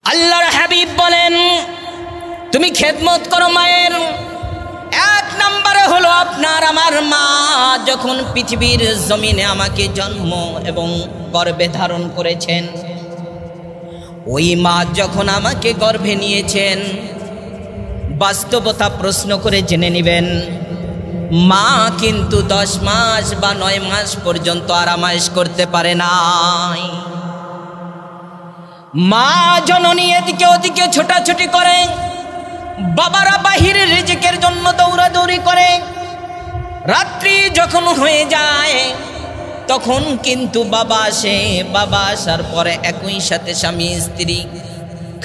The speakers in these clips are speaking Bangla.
আল্লাহর হাবিব বলেন, তুমি খেদমত করো মায়ের। এক নম্বরে হলো আপনার আমার মা যখন পৃথিবীর জমিনে আমাকে জন্ম এবং গর্ভে ধারণ করেছেন, ওই মা যখন আমাকে গর্ভে নিয়েছেন, বাস্তবতা প্রশ্ন করে জেনে নেবেন, মা কিন্তু 10 মাস বা 9 মাস পর্যন্ত আরামায়েশ করতে পারে নাই। মা জননী এদিকে ওদিকে ছোটাছুটি করে, বাবারা বাহিরে রিজিকের জন্য দৌড়াদৌড়ি করে। রাত্রি যখন হয়ে যায় তখন কিন্তু বাবা আসে। বাবা আসার পরে একই সাথে স্বামী স্ত্রী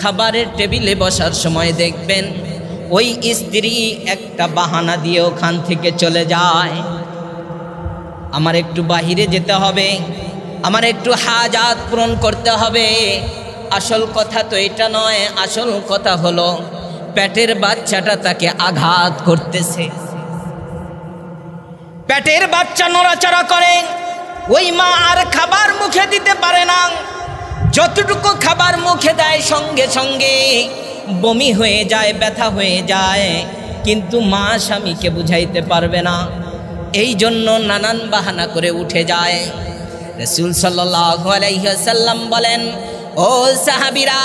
খাবারের টেবিলে বসার সময় দেখবেন ওই স্ত্রী একটা বাহানা দিয়ে ওখান থেকে চলে যায়, আমার একটু বাহিরে যেতে হবে, আমার একটু হাজাত পূরণ করতে হবে। আসল কথা তো এটা নয়, আসল কথা হলো পেটের বাচ্চাটা তাকে আঘাত করতেছে। পেটের বাচ্চা নড়াচড়া করে, ওই মা আর খাবার মুখে দিতে পারে না। যতটুকু খাবার মুখে দেয় সঙ্গে সঙ্গে বমি হয়ে যায়, ব্যথা হয়ে যায়, কিন্তু মা স্বামীকে বুঝাইতে পারবে না। এই জন্য নানান বাহানা করে উঠে যায়। রাসূল সাল্লাল্লাহু আলাইহি ওয়াসাল্লাম বলেন, ও সাহাবীরা,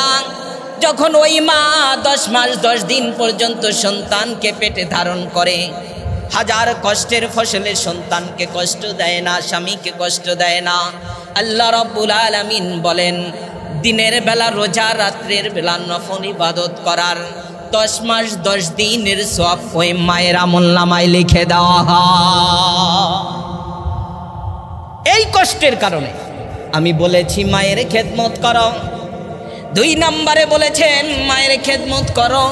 যখন ওই মা 10 মাস 10 দিন পর্যন্ত সন্তানকে পেটে ধারণ করে, হাজার কষ্টের ফসলের সন্তানকে কষ্ট দেয় না, স্বামীকে কষ্ট দেয় না। আল্লাহ রাব্বুল আলামিন বলেন, দিনের বেলা রোজা, রাত্রের বেলা নফল ইবাদত করার 10 মাস 10 দিনের সওয়াব ওই মায়ের আমলনামায় লিখে দেওয়া হয়। এই কষ্টের কারণে আমি বলেছি মায়ের খেদমত করো। 2 নম্বরে বলেছেন মায়ের খেদমত করো,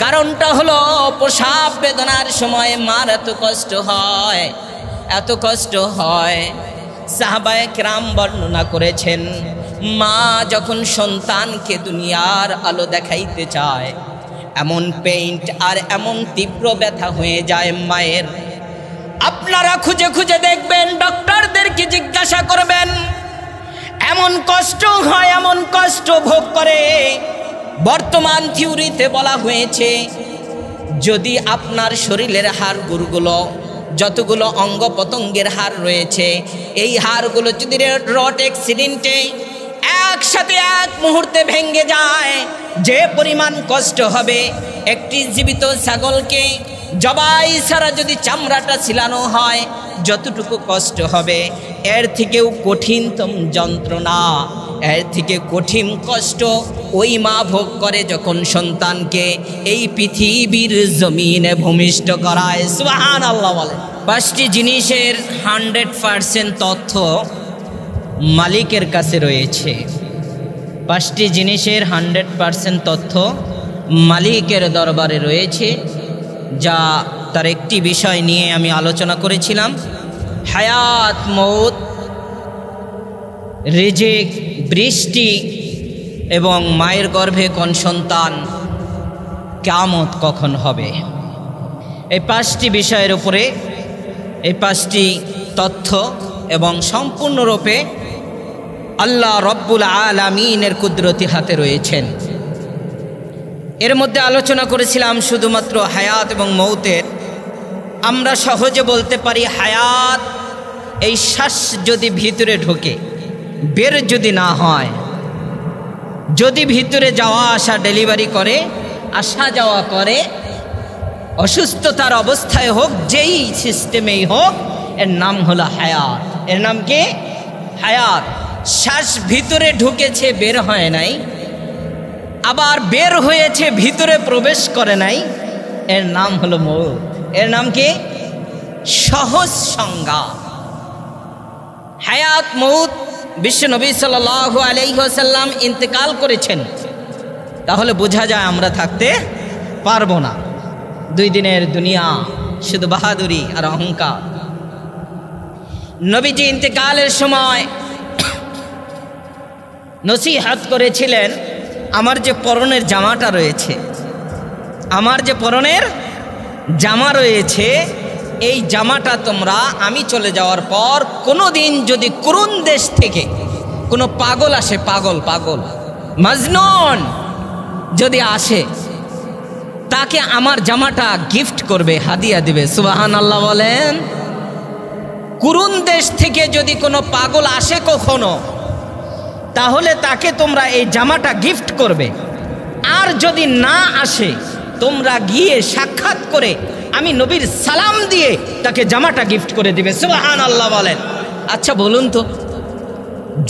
কারণটা হলো প্রসব বেদনার সময় মার এত কষ্ট হয়, এত কষ্ট হয়। সাহাবায়ে কেরাম বর্ণনা করেছেন, মা যখন সন্তানকে দুনিয়ার আলো দেখাইতে চায়, এমন পেইন্ট আর এমন তীব্র ব্যথা হয়ে যায় মায়ের। আপনারা খুঁজে খুঁজে দেখবেন, ডক্টরদেরকে জিজ্ঞাসা করবেন, এমন কষ্ট হয়, এমন কষ্ট ভোগ করে। বর্তমান থিওরিতে বলা হয়েছে, যদি আপনার শরীরের হাড়গুলো, যতগুলো অঙ্গ প্রত্যঙ্গের হাড় রয়েছে, এই হাড়গুলো যদি রোড অ্যাক্সিডেন্টে একসাথে এক মুহূর্তে ভেঙে যায়, যে পরিমাণ কষ্ট হবে। একটি জীবিত ছাগলকে জবাই ছাড়া যদি চামড়াটা ছিলানো হয়, যতটুকু কষ্ট হবে, এর থেকেও কঠিনতম যন্ত্রণা, এর থেকে কঠিন কষ্ট ওই মা ভোগ করে যখন সন্তানকে এই পৃথিবীর জমিনে ভূমিষ্ঠ করায়। সুবহানাল্লাহ বলে। 5টি জিনিসের 100% তথ্য মালিকের কাছে রয়েছে। 5টি জিনিসের 100% তথ্য মালিকের দরবারে রয়েছে, যা তার একটি বিষয় নিয়ে আমি আলোচনা করেছিলাম, হায়াত, মৌত, রিজিক, বৃষ্টি এবং মায়ের গর্ভে কোন সন্তান, কিয়ামত কখন হবে। এই 5টি বিষয়ের উপরে, এই 5টি তথ্য এবং সম্পূর্ণরূপে আল্লাহ রব্বুল আলামিনের কুদরতি হাতে রয়েছেন। এর মধ্যে আলোচনা করেছিলাম শুধুমাত্র হায়াত এবং মৌতের। আমরা সহজে বলতে পারি হায়াত, এই শ্বাস যদি ভিতরে ঢোকে, বের যদি না হয়, যদি ভিতরে যাওয়া আসা ডেলিভারি করে, আসা যাওয়া করে, অসুস্থতার অবস্থায় হোক, যেই সিস্টেমেই হোক, এর নাম হলো হায়াত। এর নাম কি? হায়াত। শ্বাস ভিতরে ঢুকেছে, বের হয় নাই, আবার বের হয়েছে, ভিতরে প্রবেশ করে নাই, এর নাম হলো মৌত। এর নাম কি? সহজ সংজ্ঞা। হায়াত, মৌত, বিশ্বনবী সাল্লাল্লাহু আলাইহি ওয়াসাল্লাম ইন্তেকাল করেছেন, তাহলে বোঝা যায় আমরা থাকতে পারবো না। 2 দিনের দুনিয়া, শুধু বাহাদুরি আর অহংকার। নবীজি ইন্তেকালের সময় নসিহত করেছিলেন, আমার যে পরনের জামাটা রয়েছে, আমার যে পরনের জামা রয়েছে, এই জামাটা তোমরা আমি চলে যাওয়ার পর কোনো দিন যদি কোন দেশ থেকে কোনো পাগল আসে, পাগল মাজনুন, যদি আসে তাকে আমার জামাটা গিফট করবে, হাদিয়া দিবে। সুবহানাল্লাহ বলেন। কুরুন দেশ থেকে যদি কোনো পাগল আসে কখনো, তাহলে তাকে তোমরা এই জামাটা গিফট করবে। আর যদি না আসে, তোমরা গিয়ে সাক্ষাৎ করে আমি নবীর সালাম দিয়ে তাকে জামাটা গিফট করে দিবে। সুবহানাল্লাহ বলেন। আচ্ছা বলুন তো,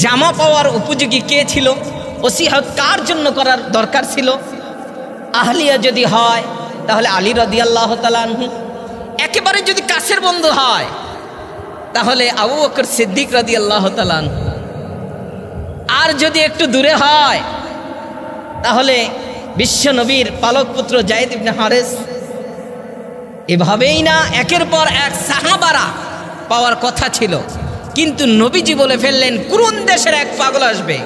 জামা পাওয়ার উপযোগী কে ছিল? ওসিয়ত কার জন্য করার দরকার ছিল? আহলিয়া যদি হয় তাহলে আলী রাদিয়াল্লাহু তাআলা আনহু। একেবারে যদি কাছের বন্ধু হয় তাহলে আবু বকর সিদ্দিক রাদিয়াল্লাহু তাআলা আনহু। আর যদি একটু দূরে হয় তাহলে বিশ্ব নবীর পালক পুত্র যায়েদ ইবনে হারেস। এভাবেই না একের পর এক সাহাবারা পাওয়ার কথা ছিল, কিন্তু নবীজি বলে ফেললেন কুরুন দেশের এক পাগল আসবে,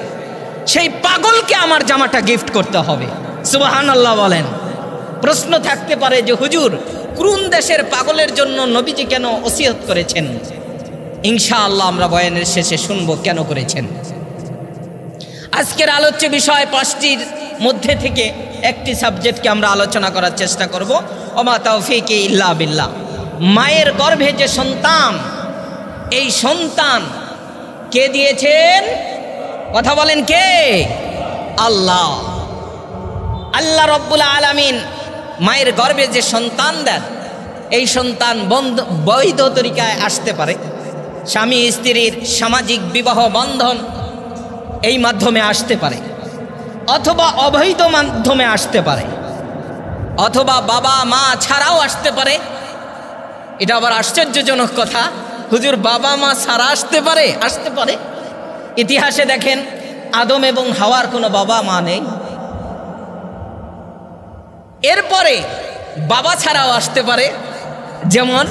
সেই পাগলকে আমার জামাটা গিফট করতে হবে। সুবহানাল্লাহ বলেন। প্রশ্ন থাকতে পারে যে হুজুর, কুরুন দেশের পাগলের জন্য নবীজি কেন ওসিয়ত করেছেন? ইনশাআল্লাহ আমরা বয়ানের শেষে শুনবো কেন করেছেন। আজকের আলোচ্য বিষয় 5টির মধ্যে থেকে একটি সাবজেক্টকে আমরা আলোচনা করার চেষ্টা করব। ওমা তাওফীকি ইল্লা বিল্লাহ। মায়ের গর্ভে যে সন্তান, এই সন্তান কে দিয়েছেন? কথা বলেন কে? আল্লাহ। আল্লাহ রব্বুল আলামিন মায়ের গর্ভে যে সন্তান দেন, এই সন্তান বৈধ তরিকায় আসতে পারে। স্বামী স্ত্রীর সামাজিক বিবাহ বন্ধন এই মাধ্যমে আসতে পারে, অথবা অবৈধ মাধ্যমে আসতে পারে, অথবা বাবা মা ছাড়াও আসতে পারে। এটা আবার আশ্চর্যজনক কথা, হুজুর বাবা মা ছাড়া আসতে পারে? আসতে পারে। ইতিহাসে দেখেন, আদম এবং হাওয়ার কোনো বাবা মা নেই। এরপরে বাবা ছাড়াও আসতে পারে, যেমন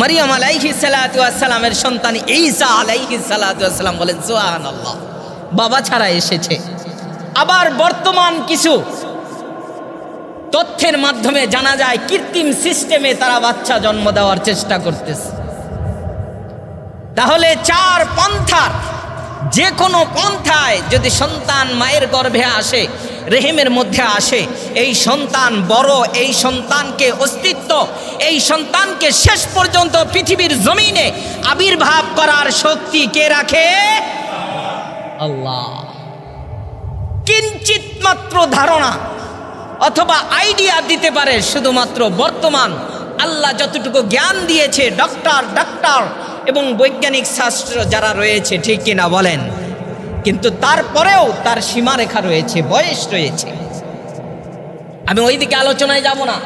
মারিয়াম আলাইহিস সালাতু ওয়াস সালামের সন্তান ঈসা আলাইহিস সালাতু ওয়াস সালাম। বলেন সুবহানাল্লাহ, বাবা ছাড়া এসেছে। আবার বর্তমান কিছু তথ্যের মাধ্যমে জানা যায় কৃত্রিম সিস্টেমে তারা বাচ্চা জন্ম দেওয়ার চেষ্টা করতেছে। তাহলে 4 পন্থার যে কোনো পন্থায় যদি সন্তান মায়ের গর্ভে আসে, রেহেমের মধ্যে আসে, এই সন্তান বড়, এই সন্তানকে অস্তিত্ব, এই সন্তানকে শেষ পর্যন্ত পৃথিবীর জমিনে আবির্ভাব করার শক্তি কে রাখে? আল্লাহ। কিঞ্চিত মাত্র ধারণা অথবা আইডিয়া দিতে পারে শুধুমাত্র বর্তমান আল্লাহ যতটুকু জ্ঞান দিয়েছে ডাক্তার এবং বৈজ্ঞানিক শাস্ত্র যারা রয়েছে, ঠিক কিনা বলেন। কিন্তু তারপরেও তার সীমারেখা রয়েছে, বয়স রয়েছে। আমি ওই দিকে আলোচনায় যাব না।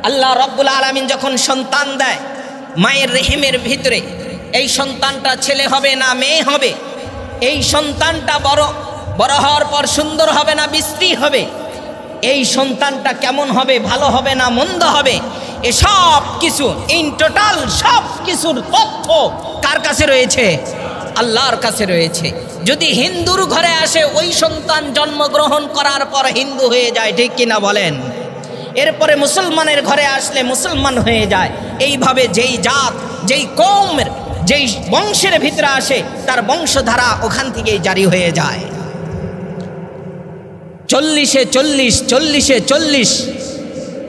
আল্লাহ রব্বুল আলামিন যখন সন্তান দেয় মায়ের রেহেমের ভিতরে, এই সন্তানটা ছেলে হবে না মেয়ে হবে, এই সন্তানটা বড় হওয়ার পর সুন্দর হবে না বিশ্রী হবে, এই সন্তানটা কেমন হবে, ভালো হবে না মন্দ হবে, এসব কিছু ইন টোটাল সব কিছুর তথ্য কার কাছে রয়েছে? আল্লাহর কাছে রয়েছে। যদি হিন্দুর ঘরে আসে, ওই সন্তান জন্মগ্রহণ করার পর হিন্দু হয়ে যায়, ঠিক কিনা বলেন। এরপরে মুসলমানের ঘরে আসলে মুসলমান হয়ে যায়। এইভাবে যেই জাত, যেই কওমের, যেই বংশের ভিতরে আসে, তার বংশধারা ওখান থেকেই জারি হয়ে যায়। 40-এ 40, 40-এ 40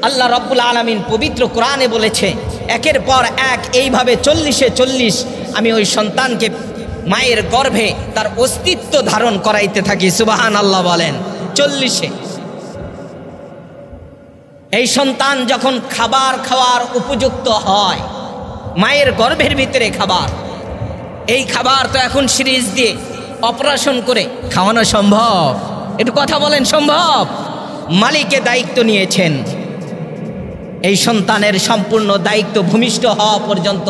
আল্লাহ রব্বুল আলামিন পবিত্র কোরআনে বলেছে, একের পর এক এইভাবে 40-এ 40 আমি ওই সন্তানকে মায়ের গর্ভে তার অস্তিত্ব ধারণ করাইতে থাকি। সুবহানাল্লাহ বলেন। 40-এ এই সন্তান যখন খাবার খাওয়ার উপযুক্ত হয়, মায়ের গর্ভের ভিতরে খাবার, এই খাবার তো এখন সিরিজ দিয়ে অপারেশন করে খাওয়ানো সম্ভব? একটু কথা বলেন, সম্ভব? মালিকের দায়িত্ব নিয়েছেন, এই সন্তানের সম্পূর্ণ দায়িত্ব ভূমিষ্ঠ হওয়া পর্যন্ত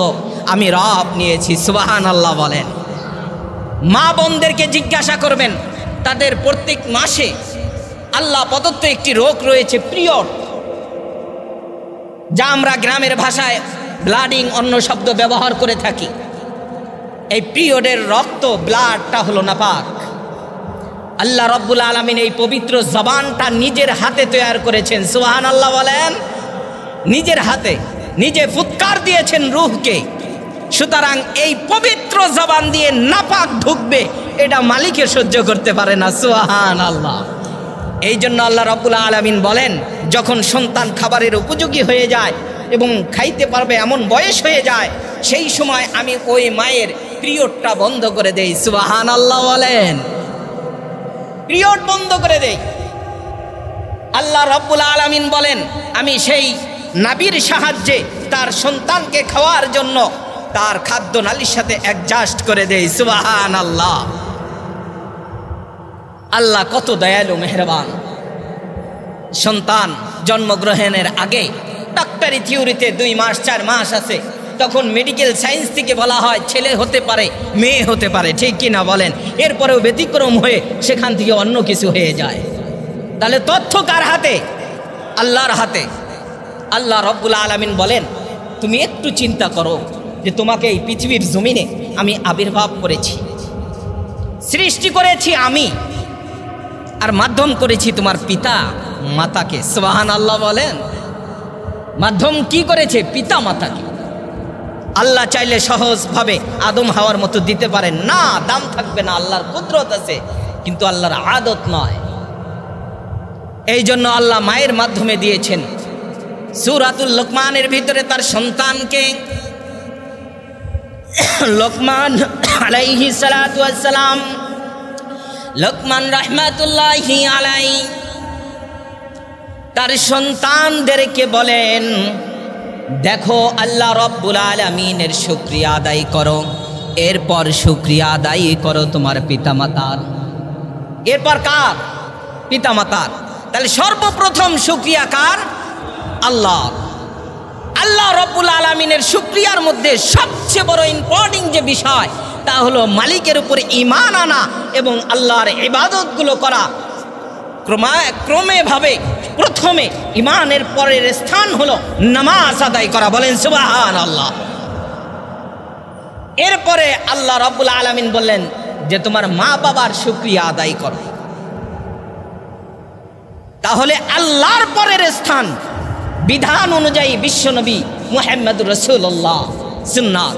আমি রব নিয়েছি। সুবহানাল্লাহ বলেন। মা বোনদেরকে জিজ্ঞাসা করবেন, তাদের প্রত্যেক মাসে আল্লাহ প্রদত্ত একটি রোগ রয়েছে, পিরিয়ড, যা আমরা গ্রামের ভাষায় ব্লাডিং অন্য শব্দ ব্যবহার করে থাকি। এই পিরিয়ডের রক্ত, ব্লাডটা হলো নাপাক। আল্লাহ রব্বুল আলামিন এই পবিত্র জবানটা নিজের হাতে তৈরি করেছেন। সুবহানাল্লাহ বলেন। নিজের হাতে নিজে ফুৎকার দিয়েছেন রূহকে। সুতরাং এই পবিত্র জবান দিয়ে নাপাক ঢুকবে, এটা মালিকে সহ্য করতে পারে না। সুবহানাল্লাহ। এই জন্য আল্লাহ রাব্বুল আলামিন বলেন, যখন সন্তান খাবারের উপযোগী হয়ে যায় এবং খাইতে পারবে এমন বয়স হয়ে যায়, সেই সময় আমি ওই মায়ের পিরিয়ডটা বন্ধ করে দেই। সুবহানাল্লাহ বলেন, পিরিয়ড বন্ধ করে দেই। আল্লাহ রাব্বুল আলামিন বলেন, আমি সেই নাবির সাহায্যে তার সন্তানকে খাওয়ার জন্য তার খাদ্য নালীর সাথে অ্যাডজাস্ট করে দেই। সুবহানাল্লাহ। আল্লাহ কত দয়ালু মেহেরবান। সন্তান জন্মগ্রহণের আগে ডাক্তারি থিওরিতে 2 মাস 4 মাস আছে, তখন মেডিকেল সায়েন্স থেকে বলা হয় ছেলে হতে পারে মেয়ে হতে পারে, ঠিক কি না বলেন? এরপরেও ব্যতিক্রম হয়ে সেখান থেকে অন্য কিছু হয়ে যায়। তাহলে তথ্য কার হাতে? আল্লাহর হাতে। আল্লাহ রাব্বুল আলামিন বলেন, তুমি একটু চিন্তা করো যে তোমাকে এই পৃথিবীর জমিনে আমি আবির্ভাব করেছি, সৃষ্টি করেছি আমি, আর মাধ্যম করেছি তোমার পিতা মাতাকে। সুবহানাল্লাহ বলেন, মাধ্যম কি করেছে? পিতা মাতাকে। আল্লাহ চাইলে সহজভাবে আদম হাওয়ার মতো দিতে পারেন না, দাম থাকবে না, আল্লাহর কুদরত আছে, কিন্তু আল্লাহর আদত নয়। এই জন্য আল্লাহ মায়ের মাধ্যমে দিয়েছেন। সূরাতুল লোকমানের ভিতরে তার সন্তানকে লোকমান আলাইহিস সালাতু ওয়াস সালাম, লোকমান রাহমাতুল্লাহি আলাইহি তার সন্তানদেরকে বলেন, দেখো আল্লাহ রাব্বুল আলামিনের শুকরিয়া আদায় করো, এরপর শুকরিয়া আদায় করো তোমার পিতামাতার। এরপর কার? পিতামাতার। তাহলে সর্বপ্রথম শুকরিয়া কার? আল্লাহ। আল্লাহ রাব্বুল আলামিনের শুকরিয়ার মধ্যে সবচেয়ে বড় ইম্পর্টেন্ট যে বিষয়, তা হলো মালিকের উপর ঈমান আনা এবং আল্লাহর ইবাদতগুলো করা। ক্রমে ভাবে প্রথমে ঈমানের পরের স্থান হলো নামাজ আদায় করা। বলেন সুবহানাল্লাহ। এরপরে আল্লাহ রাব্বুল আলামিন বললেন যে তোমার মা বাবার শুকরিয়া আদায় করো। তাহলে আল্লাহর পরের স্থান বিধান অনুযায়ী বিশ্বনবী মুহাম্মদুর রাসূলুল্লাহ সুন্নাত,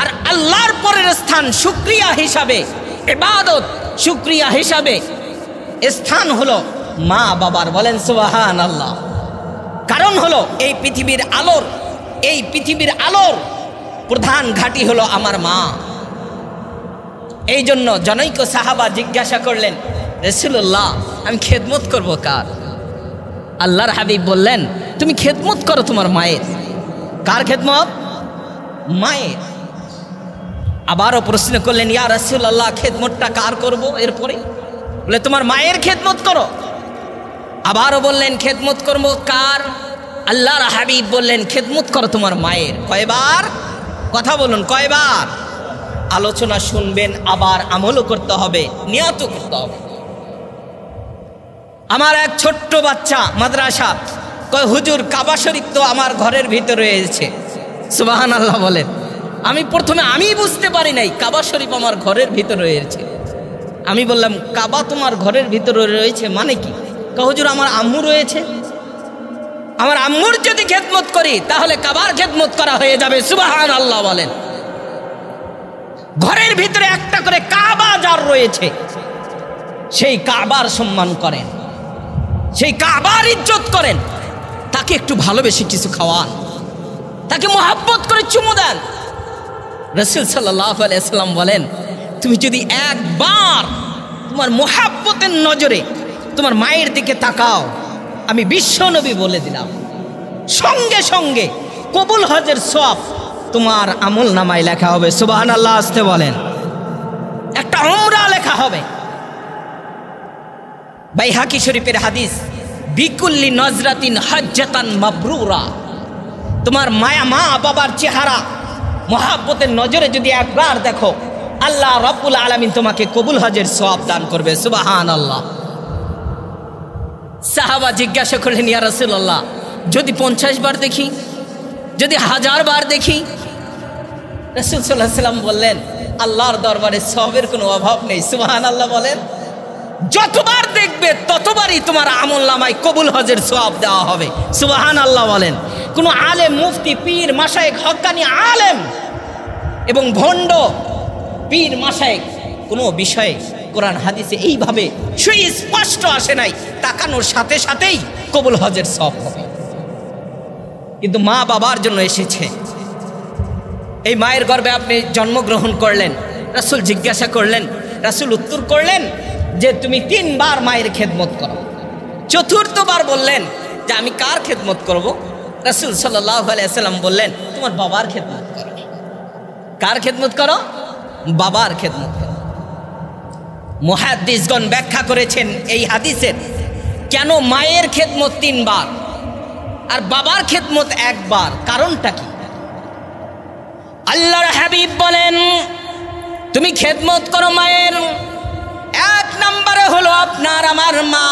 আর আল্লাহর পরের স্থান শুকরিয়া হিসাবে, ইবাদত শুকরিয়া হিসাবে স্থান হলো মা বাবার। বলেন সুবহানাল্লাহ। কারণ হলো এই পৃথিবীর আলোর প্রধান ঘাঁটি হলো আমার মা। এই জন্য জনৈক সাহাবা জিজ্ঞাসা করলেন, রাসূলুল্লাহ আমি খেদমত করব কার? আল্লাহর হাবিব বললেন, তুমি খেদমত করো তোমার মায়ের। কার খেদমত? মায়ের। আবারও প্রশ্ন করলেন, ইয়া রাসূলুল্লাহ খেদমতটা কার করব? এরপরে বলে তোমার মায়ের খেদমত করো। আবারও বললেন, খেদমত করব কার? আল্লাহর হাবিব বললেন, খেদমত করো তোমার মায়ের। কয়বার? কথা বলুন, কয়বার? আলোচনা শুনবেন, আবার আমলও করতে হবে, নিয়ত করতে হবে। আমার এক ছোট্ট বাচ্চা মাদ্রাসা কয়, হুজুর কাবা শরীফ তো আমার ঘরের ভিতরে রয়েছে। সুবহানাল্লাহ বলেন। প্রথমে আমি বুঝতে পারি নাই কাবা শরীফ আমার ঘরের ভিতরে রয়েছে। আমি বললাম, কাবা তোমার ঘরের ভিতরে রয়েছে মানে কি? হুজুর আমার আম্মু রয়েছে, আমার আম্মুর যদি খেদমত করি তাহলে কাবার খেদমত করা হয়ে যাবে। সুবহানাল্লাহ বলেন। ঘরের ভিতরে একটা করে কাবা যার রয়েছে, সেই কাবার সম্মান করেন, সেই কাবার ইজ্জত করেন, তাকে একটু ভালোবেসে কিছু খাওয়ান, তাকে মোহাব্বত করে চুমু দেন। রাসূল সাল্লাল্লাহু আলাইহি ওয়াসাল্লাম বলেন, তুমি যদি একবার তোমার মোহাব্বতের নজরে তোমার মায়ের দিকে তাকাও, আমি বিশ্বনবী বলে দিলাম, সঙ্গে সঙ্গে কবুল হজের সওয়াব তোমার আমল নামায় লেখা হবে। সুবহানাল্লাহ আসতে বলেন। একটা উমরা লেখা হবে। বাইহাকি শরীফের হাদিস, বিকুল্লি নজরাতিন হজ্জাতান মাবরুরা। তোমার মা বাবার চেহারা মোহাব্বতের নজরে যদি একবার দেখো, আল্লাহ রাব্বুল আলামিন তোমাকে কবুল হজের সওয়াব দান করবে। সুবহানাল্লাহ। সাহাবা জিজ্ঞাসা করলেন, ইয়া রাসূলুল্লাহ যদি 50 বার দেখি, যদি 1000 বার দেখি? রাসূল সাল্লাল্লাহু আলাইহি ওয়াসাল্লাম বললেন, আল্লাহর দরবারে সওয়াবের কোনো অভাব নেই। সুবহানাল্লাহ বলেন। যতবার দেখবে ততবারই তোমার আমলনামায় কবুল হজের সওয়াব দেওয়া হবে। সুবহানাল্লাহ বলেন। কোনো আলেম, মুফতি, পীর, মাশায়েখ, হক্কানি আলেম এবং ভণ্ড পীর মাশায়েখ কোনো বিষয়ে কোরআন হাদিসে এইভাবে সুস্পষ্ট আসে নাই তাকানোর সাথে সাথেই কবুল হজের সওয়াব হবে, কিন্তু মা বাবার জন্য এসেছে। এই মায়ের গর্ভে আপনি জন্মগ্রহণ করলেন, রাসূল জিজ্ঞাসা করলেন, রাসূল উত্তর করলেন যে তুমি 3 বার মায়ের খেদমত করো। চতুর্থবার বললেন যে আমি কার খেদমত করব? রাসূল সাল্লাল্লাহু আলাইহি ওয়াসাল্লাম বললেন তোমার বাবার খেদমত করো। কার খেদমত করো? বাবার খেদমত করো। মুহাদ্দিসগণ ব্যাখ্যা করেছেন এই হাদিসের কেন মায়ের খেদমত 3 বার আর বাবার খেদমত 1 বার, কারণটা কি? আল্লাহর হাবিব বলেন তুমি খেদমত করো মায়ের। 1 নম্বরে হলো আপনার আমার মা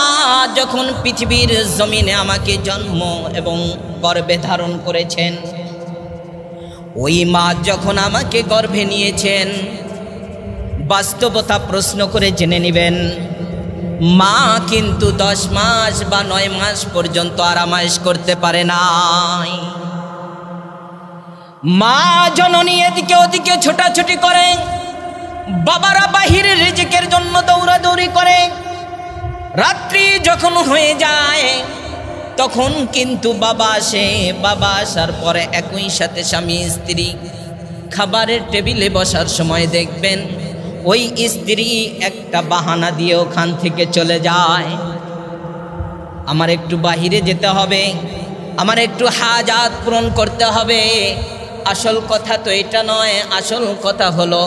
যখন পৃথিবীর জমিনে আমাকে জন্ম এবং গর্ভে ধারণ করেছেন, ওই মা যখন আমাকে গর্ভে নিয়েছেন, বাস্তবতা প্রশ্ন করে জেনে নেবেন মা কিন্তু 10 মাস বা 9 মাস পর্যন্ত আরামায়েশ করতে পারে নাই। মা জননী এদিকে ওদিকে ছোটাছুটি করে, বাবারা বাহিরে রিজিকের জন্য দৌড়াদৌড়ি করে। রাত্রি যখন হয়ে যায় তখন কিন্তু বাবা আসে, বাবা আসার পরে একই সাথে স্বামী স্ত্রী খাবারের টেবিলে বসার সময় দেখবেন ওই স্ত্রী একটা বাহানা দিয়ে ওখান থেকে চলে যায়, আমার একটু বাহিরে যেতে হবে, আমার একটু হাজাত পূরণ করতে হবে। আসল কথা তো এটা নয়, আসল কথা হলো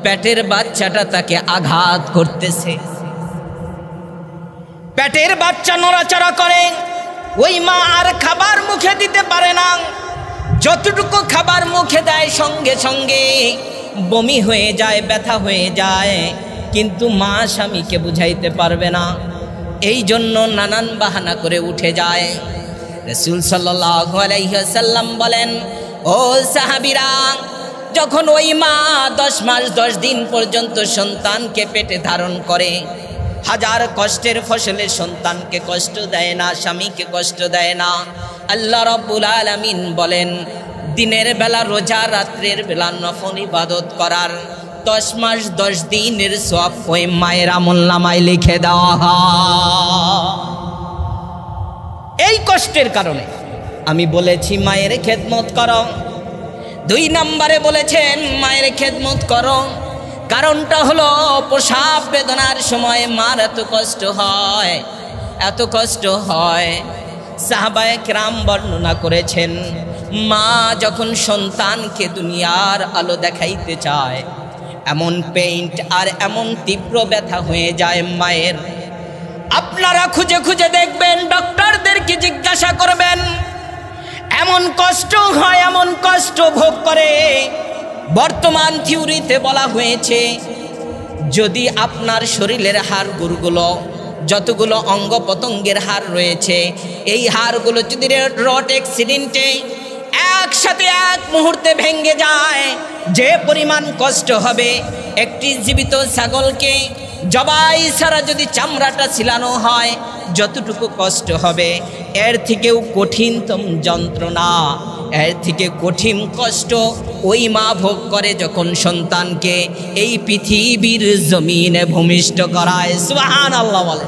পেটের বাচ্চাটা তাকে আঘাত করতেছে। পেটের বাচ্চা নড়াচড়া করে, ওই মা আর খাবার মুখে দিতে পারে না। যতটুকু খাবার মুখে দেয় সঙ্গে সঙ্গে বমি হয়ে যায়, ব্যথা হয়ে যায়, কিন্তু মা স্বামীকে বুঝাইতে পারবে না। এই জন্য নানান বাহানা করে উঠে যায়। রাসূল সাল্লাল্লাহু আলাইহি ওয়াসাল্লাম বলেন, ও সাহাবীরা, যখন ওই মা 10 মাস 10 দিন পর্যন্ত সন্তানকে পেটে ধারণ করে, হাজার কষ্টের ফসলে সন্তানকে কষ্ট দেয় না, স্বামীকে কষ্ট দেয় না। আল্লাহ রাব্বুল আলামিন বলেন দিনের বেলা রোজা, রাত্রের বেলা নফল ইবাদত করার 10 মাস 10 দিনের সওয়াব ওই মায়ের আমলনামায় লিখে দেওয়া হয়। এই কষ্টের কারণে আমি বলেছি মায়ের খেদমত করো। 2 নম্বরে বলেছেন মায়ের খেদমত করো, কারণটা হলো প্রসব বেদনার সময় মার এত কষ্ট হয়, এত কষ্ট হয়। সাহাবায়ে কেরাম বর্ণনা করেছেন মা যখন সন্তানকে দুনিয়ার আলো দেখাইতে চায়, এমন পেইন্ট আর এমন তীব্র ব্যথা হয়ে যায় মায়ের। আপনারা খুঁজে খুঁজে দেখবেন, ডক্টরদেরকে জিজ্ঞাসা করবেন, এমন কষ্ট হয়, এমন কষ্ট ভোগ করে। বর্তমান থিওরিতে বলা হয়েছে যদি আপনার শরীরের হাড়গুলো, যতগুলো অঙ্গ প্রত্যঙ্গের হাড় রয়েছে, এই হাড়গুলো যদি রড অ্যাক্সিডেন্টে একসাথে এক মুহূর্তে ভেঙে যায়, যে পরিমাণ কষ্ট হবে। একটি জীবিত ছাগলকে জবাই ছাড়া যদি চামড়াটা ছিলানো হয়, যতটুকু কষ্ট হবে, এর থেকেও কঠিনতম যন্ত্রণা, এর থেকে কঠিন কষ্ট ওই মা ভোগ করে যখন সন্তানকে এই পৃথিবীর জমিনে ভূমিষ্ঠ করায়। সুবহানাল্লাহ বলে।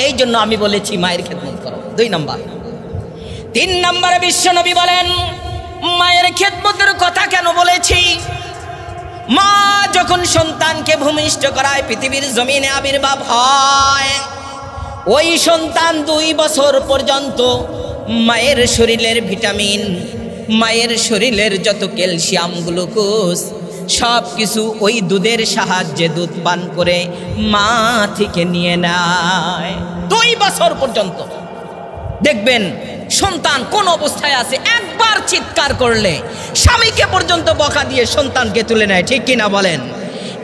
এই জন্য আমি বলেছি মায়ের খেদমত করো 2 নম্বর। 3 নম্বরে বিশ্বনবী বলেন মায়ের খেদমতের কথা কেন বলেছি? মা যখন সন্তানকে ভূমিষ্ঠ করায়, পৃথিবীর জমিনে আবির্ভাব হয়, ওই সন্তান 2 বছর পর্যন্ত মায়ের শরীরের ভিটামিন, মায়ের শরীরের যত ক্যালসিয়াম, গ্লুকোজ সব কিছু ওই দুধের সাহায্যে দুধ পান করে মা থেকে নিয়ে নেয়। 2 বছর পর্যন্ত দেখবেন সন্তান কোন অবস্থায় আছে, একবার চিৎকার করলে স্বামীকে পর্যন্ত বকা দিয়ে সন্তানকে তুলে নেয়, ঠিক কিনা বলেন?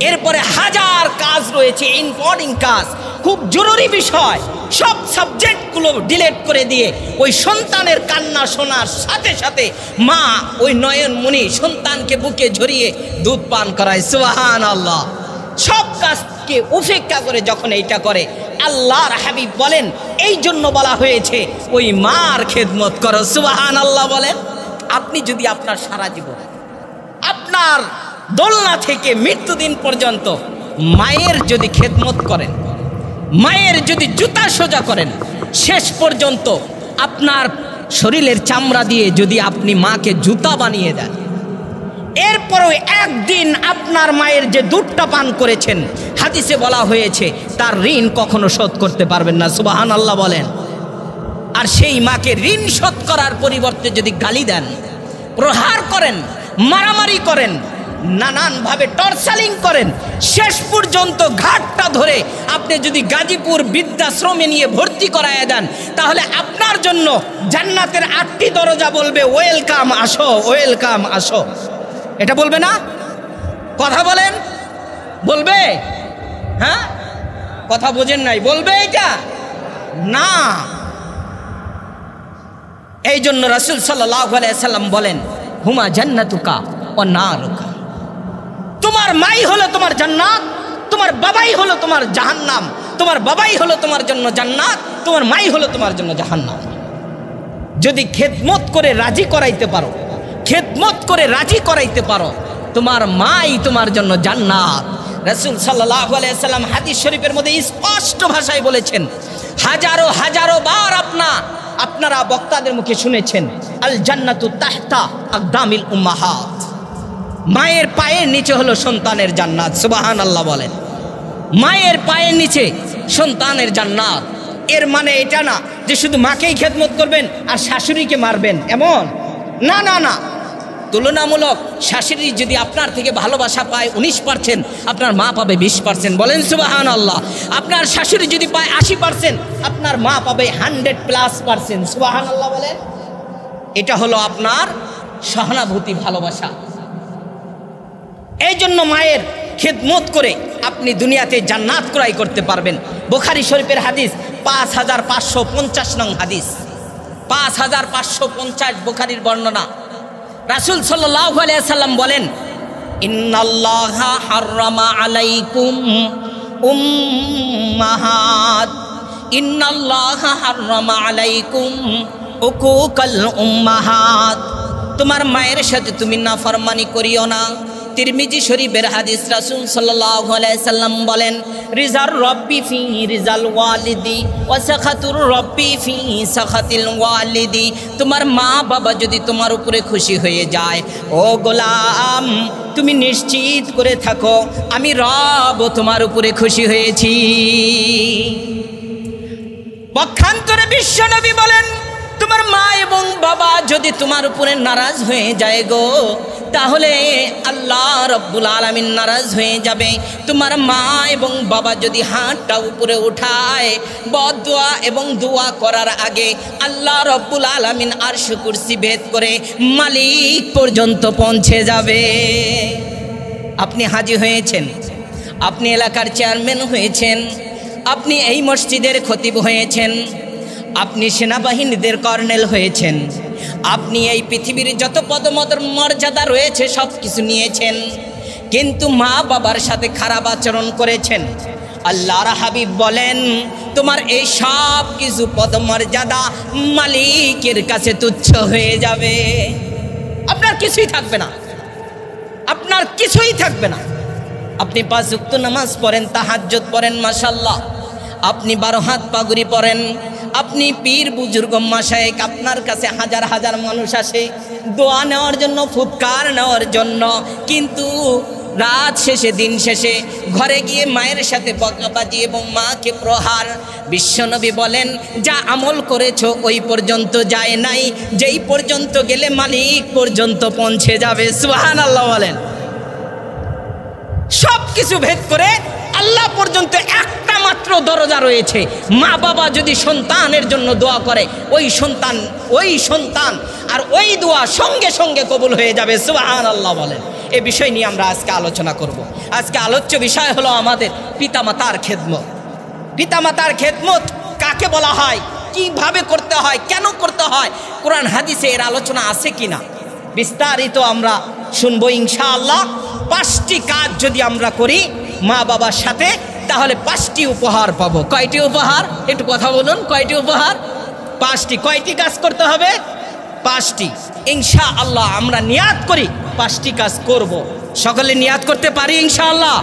এরপরে হাজার কাজ রয়েছে, ইম্পর্টেন্ট কাজ, খুব জরুরি বিষয়, সব সাবজেক্টগুলো ডিলিট করে দিয়ে ওই সন্তানের কান্না শোনার সাথে সাথে মা ওই নয়নমণি সন্তানকে বুকে ঝরিয়ে দুধ পান করায়। সুবহানাল্লাহ। সব কাজকে উপেক্ষা করে যখন এইটা করে, আল্লাহর হাবিব বলেন এই জন্য বলা হয়েছে ওই মার খেদমত করো। সুবহানাল্লাহ বলেন। আপনি যদি আপনার সারা জীবন, আপনার দোলনা থেকে মৃত্যুদিন পর্যন্ত মায়ের যদি খেদমত করেন, মায়ের যদি জুতা সোজা করেন, শেষ পর্যন্ত আপনার শরীরের চামড়া দিয়ে যদি আপনি মাকে জুতা বানিয়ে দেন, এরপরেও একদিন আপনার মায়ের যে দুধটা পান করেছেন, হাদিসে বলা হয়েছে তার ঋণ কখনো শোধ করতে পারবেন না। সুবহানাল্লাহ বলেন। আর সেই মাকে ঋণ শোধ করার পরিবর্তে যদি গালি দেন, প্রহার করেন, মারামারি করেন, নানানভাবে টর্চারিং করেন, শেষ পর্যন্ত ঘাটটা ধরে আপনি যদি গাজীপুর বৃদ্ধাশ্রমে নিয়ে ভর্তি করায় দেন, তাহলে আপনার জন্য জান্নাতের 8টি দরজা বলবে ওয়েলকাম, আসো, ওয়েলকাম, আসো। এটা বলবে না? কথা বলেন, বলবে? হ্যাঁ, কথা বোঝেন নাই, বলবে এটা না। এই জন্য রাসূল সাল্লাল্লাহু আলাইহি সাল্লাম বলেন, হুমা জান্নাতুকা ওয়া নারুকা। তোমার মাই হলো তোমার জান্নাত, তোমার বাবাই হলো তোমার জাহান্নাম। তোমার বাবাই হলো তোমার জন্য জান্নাত, তোমার মাই হলো তোমার জন্য জাহান্নাম। যদি খেদমত করে রাজি করাইতে পারো, খেদমত করে রাজি করাইতে পারো, তোমার মাই তোমার জন্য জান্নাত। রাসূল সাল্লাল্লাহু আলাইহি সাল্লাম হাদিস শরীফের মধ্যে স্পষ্ট ভাষায় বলেছেন, হাজারো হাজারো বার আপনারা বক্তাদের মুখে শুনেছেন, আল জান্নাতু তাহতা আকদামিল উম্মাহাত। মায়ের পায়ের নিচে হলো সন্তানের জান্নাত। সুবহানাল্লাহ বলেন। মায়ের পায়ের নিচে সন্তানের জান্নাত। এর মানে এটা না যে শুধু মাকেই খেদমত করবেন আর শাশুড়িকে মারবেন, এমন না, না, না। তুলনামূলক শাশুড়ি যদি আপনার থেকে ভালোবাসা পায় 19%, আপনার মা পাবে 20%। বলেন সুবহানাল্লাহ। আপনার শাশুড়ি যদি পায় 80%, আপনার মা পাবে 100+%। সুবহানাল্লাহ বলেন। এটা হলো আপনার সহানুভূতি, ভালোবাসা। এই জন্য মায়ের খেদমত করে আপনি দুনিয়াতে জান্নাত ক্রয় করতে পারবেন। বুখারী শরীফের হাদিস 5550 নং হাদিস, 5550 বুখারীর বর্ণনা। রাসূল সাল্লাল্লাহু আলাইহি সাল্লাম বলেন, ইন্নাল্লাহা হাররামা আলাইকুম উম্মাহাত, ইন্নাল্লাহা হাররামা আলাইকুম উকুকাল উম্মাহাত। তোমার মায়ের সাথে তুমি নাফরমানি করিও না। তিরমিজি শরীফের হাদিস, রাসূল সাল্লাল্লাহু আলাইহি সাল্লাম বলেন, রিজার রব্বি ফি রিজাল ওয়ালিদি ওয়া সাখাতুর রব্বি ফি সাখাতিল ওয়ালিদি। তোমার মা বাবা যদি তোমার উপরে খুশি হয়ে যায়, ও গোলাম, তুমি নিশ্চিত করে থাকো আমি রব তোমার উপরে খুশি হয়েছি। পক্ষান্তরে বিশ্বনবী বলেন, তোমার মা এবং বাবা যদি তোমার উপরে নারাজ হয়ে যায় গো, তাহলে আল্লাহ রব্বুল আলামিন নারাজ হয়ে যাবে। তোমার মা এবং বাবা যদি হাতটা উপরে উঠায় বদদুয়া এবং দোয়া করার আগে, আল্লাহ রব্বুল আলামিন আরশ কুরসি ভেদ করে মালিক পর্যন্ত পৌঁছে যাবে। আপনি হাজী হয়েছেন, আপনি এলাকার চেয়ারম্যান হয়েছেন, আপনি এই মসজিদের খতিব হয়েছেন, আপনি সেনাবাহিনীদের কর্নেল হয়েছেন, আপনি এই পৃথিবীর যত পদমর্যাদা রয়েছে সব কিছু নিয়েছেন, কিন্তু মা বাবার সাথে খারাপ আচরণ করেছেন। আল্লাহর হাবিব বলেন, তোমার এই সব কিছু পদমর্যাদা মালিকের কাছে তুচ্ছ হয়ে যাবে। আপনার কিছুই থাকবে না, আপনার কিছুই থাকবে না। আপনি 5 ওয়াক্ত নামাজ পড়েন, তাহাজ্জুদ পড়েন, মাশাআল্লাহ। আপনি 12 হাত পাগড়ি পড়েন, আপনি পীর বুজুর্গ মাশায়েখ, আপনার কাছে হাজার হাজার মানুষ আসে দোয়া নেওয়ার জন্য, ফুৎকার নেওয়ার জন্য, কিন্তু রাত শেষে, দিন শেষে ঘরে গিয়ে মায়ের সাথে বকাবাজি এবং মাকে প্রহার। বিশ্বনবী বলেন, যা আমল করেছো ওই পর্যন্ত যায় নাই, যেই পর্যন্ত গেলে মালিক পর্যন্ত পৌঁছে যাবে। সুবহানাল্লাহ বলেন। সব কিছু ভেদ করে আল্লাহ পর্যন্ত একটা মাত্র দরজা রয়েছে। মা বাবা যদি সন্তানের জন্য দোয়া করে, ওই সন্তান আর ওই দোয়া সঙ্গে সঙ্গে কবুল হয়ে যাবে। সুবহানাল্লাহ বলেন। এই বিষয় নিয়ে আমরা আজকে আলোচনা করব। আজকে আলোচ্য বিষয় হলো আমাদের পিতামাতার খেদমত। পিতামাতার খেদমত কাকে বলা হয়, কিভাবে করতে হয়, কেন করতে হয়, কোরআন হাদিসে এর আলোচনা আছে কিনা, বিস্তারিত আমরা শুনবো ইনশাআল্লাহ। 5টি কাজ যদি আমরা করি মা বাবার সাথে, তাহলে 5টি উপহার পাবো। কয়টি উপহার? একটু কথা বলুন। কয়টি উপহার? 5টি। কয়টি কাজ করতে হবে? 5টি। ইনশাআল্লাহ আমরা নিয়াত করি 5টি কাজ করব। সকলে নিয়াত করতে পারি ইনশাআল্লাহ?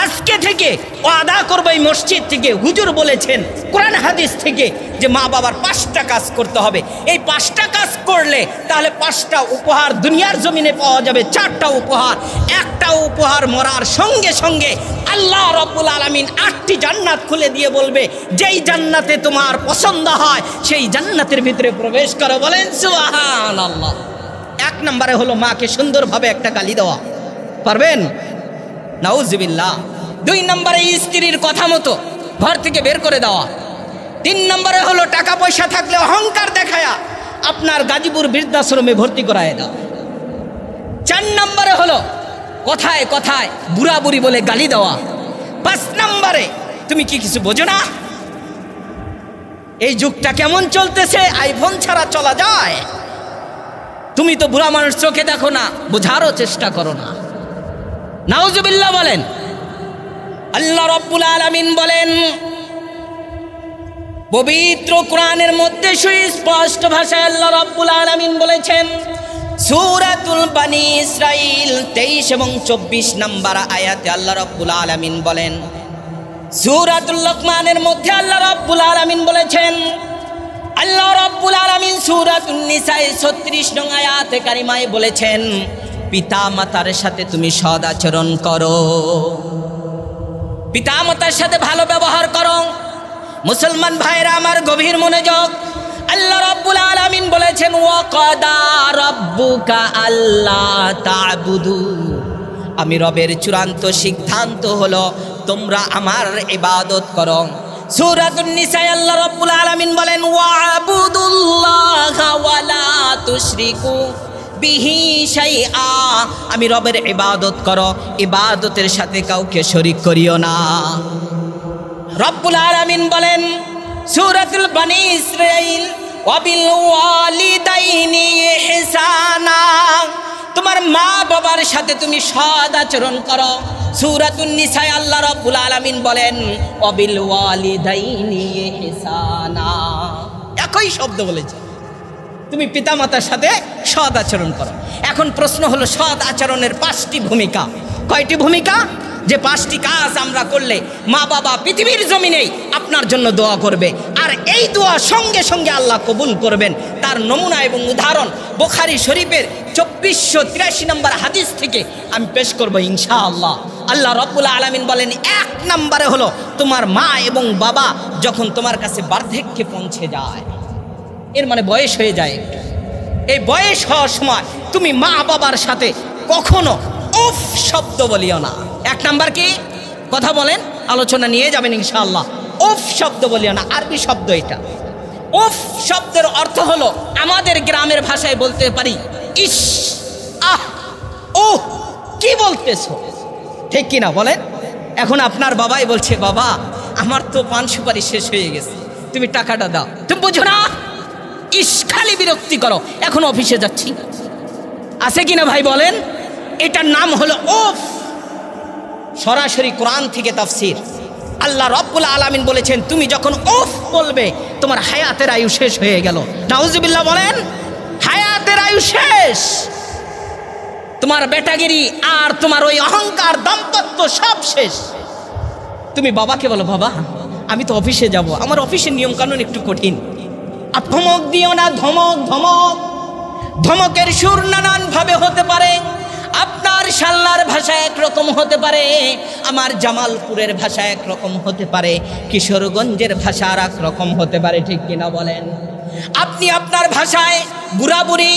আজকে থেকে ওয়াদা করবো এই মসজিদ থেকে, হুজুর বলেছেন কোরআন হাদিস থেকে যে মা বাবার 5টা কাজ করতে হবে। এই 5টা কাজ করলে তাহলে 5টা উপহার দুনিয়ার জমিনে পাওয়া যাবে, 4টা উপহার। একটা উপহার মরার সঙ্গে সঙ্গে আল্লাহ রাব্বুল আলামিন 8টি জান্নাত খুলে দিয়ে বলবে, যেই জান্নাতে তোমার পছন্দ হয় সেই জান্নাতের ভিতরে প্রবেশ করো। বলেন সুবহানাল্লাহ। 1 নম্বরে হলো মাকে সুন্দরভাবে একটা গালি দেওয়া, পারবেন? নাউজুবিল্লাহ। 2 নম্বরে স্ত্রীর কথা মতো ঘর থেকে বের করে দেওয়া। 3 নম্বরে হলো টাকা পয়সা থাকলে অহংকার দেখায়া আপনার গাজীপুর বৃদ্ধাশ্রমে ভর্তি করায় দাও। 4 নম্বরে হলো কথায় কথায় বুড়া বুড়ি বলে গালি দেওয়া। 5 নম্বরে তুমি কি কিছু বোঝো না? এই যুগটা কেমন চলতেছে, আইফোন ছাড়া চলা যায়? তুমি তো বুড়া মানুষ, চোখে দেখো না, বোঝারও চেষ্টা করো না। নাউজুবিল্লাহ বলেন। আল্লাহ রাব্বুল আলামিন বলেন পবিত্র কোরআনের মধ্যে সুস্পষ্ট ভাষায় আল্লাহ রাব্বুল আলামিন বলেছেন, সূরাতুল বনী ইসরাইল 23 এবং 24 নম্বর আয়াতে আল্লাহ রাব্বুল আলামিন বলেন, সূরাতুল লোকমানের মধ্যে আল্লাহ রাব্বুল আলামিন বলেছেন, আল্লাহ রাব্বুল আলামিন সূরাতুন নিসায় 36 নং আয়াতে কারিমায় বলেছেন, পিতা মাতার সাথে তুমি সৎ আচরণ করো, পিতা মাতার সাথে ভালো ব্যবহার করো। মুসলমান ভাইরা আমার গভীর মনোযোগ, আল্লাহ রাব্বুল আলামিন বলেছেন, ওয়া কাদা রাব্বুকা আল্লা তা'বুদু, আমি রবের চূড়ান্ত সিদ্ধান্ত হলো তোমরা আমার ইবাদত করো। সূরাতুন নিসায় আল্লাহ রাব্বুল আলামিন বলেন, ওয়া'বুদুল্লাহা ওয়া লা তুশরিকু বিহি শাইআ, আমি রবের ইবাদত করো, ইবাদতের সাথে কাউকে শরীক করিও না। রব্বুল আলামিন বলেন সূরাতুল বনী ইসরাইল, ওয়াবিল ওয়ালিদাইনি ইহসানা, তোমার মা বাবার সাথে তুমি সৎ আচরণ করো। সূরাতুন নিসায় আল্লাহ রাব্বুল আলামিন বলেন, ওয়াবিল ওয়ালিদাইনি ইহসানা, একই শব্দ বলেছে, তুমি পিতামাতার সাথে সৎ আচরণ করো। এখন প্রশ্ন হলো, সৎ আচরণের 5টি ভূমিকা। কয়টি ভূমিকা? যে 5টি কাজ আমরা করলে মা বাবা পৃথিবীর জমিনেই আপনার জন্য দোয়া করবে, আর এই দোয়া সঙ্গে সঙ্গে আল্লাহ কবুল করবেন। তার নমুনা এবং উদাহরণ বুখারী শরীফের 2483 নম্বর হাদিস থেকে আমি পেশ করব ইনশাআল্লাহ। আল্লাহ রাব্বুল আলামিন বলেন, 1 নম্বরে হলো তোমার মা এবং বাবা যখন তোমার কাছে বার্ধক্যে পৌঁছে যায়, এর মানে বয়স হয়ে যায়, এই বয়স হওয়ার সময় তুমি মা বাবার সাথে কখনো উফ শব্দ বলিও না। 1 নাম্বার কি? কথা বলেন, আলোচনা নিয়ে যাবেন ইনশাআল্লাহ। উফ শব্দ বলিও না, আরবি শব্দ এটা। উফ শব্দের অর্থ হলো আমাদের গ্রামের ভাষায় বলতে পারি ইস, আহ, ও কি বলতেছো, ঠিক কিনা বলেন? এখন আপনার বাবাই বলছে, বাবা আমার তো পান সুপারি শেষ হয়ে গেছে, তুমি টাকাটা দাও। তুমি বুঝো না, ইস খালি বিরক্তি করো, এখন অফিসে যাচ্ছি। আছে কিনা ভাই বলেন? এটার নাম হলো উফ। সরাসরি কোরআন থেকে তাফসীর। আল্লাহ রাব্বুল আলামিন বলেছেন, তুমি যখন উফ বলবে তোমার হায়াতের আয়ু শেষ হয়ে গেল। নাউজুবিল্লাহ বলেন, হায়াতের আয়ু শেষ। তোমার বেটাগিরি আর তোমার ওই অহংকার দাম্পত্য সব শেষ। তুমি বাবাকে বলো, বাবা আমি তো অফিসে যাব, আমার অফিসের নিয়ম কানুন একটু কঠিন, আর ধমক দিও না। ধমক ধমক ধমকের সুর নানান ভাবে হতে পারে। আপনার শাল্লার ভাষা একরকম হতে পারে, আমার জামালপুরের ভাষা একরকম হতে পারে, কিশোরগঞ্জের ভাষা আর একরকম হতে পারে, ঠিক কিনা বলেন? আপনি আপনার ভাষায় বুড়া বুড়ি,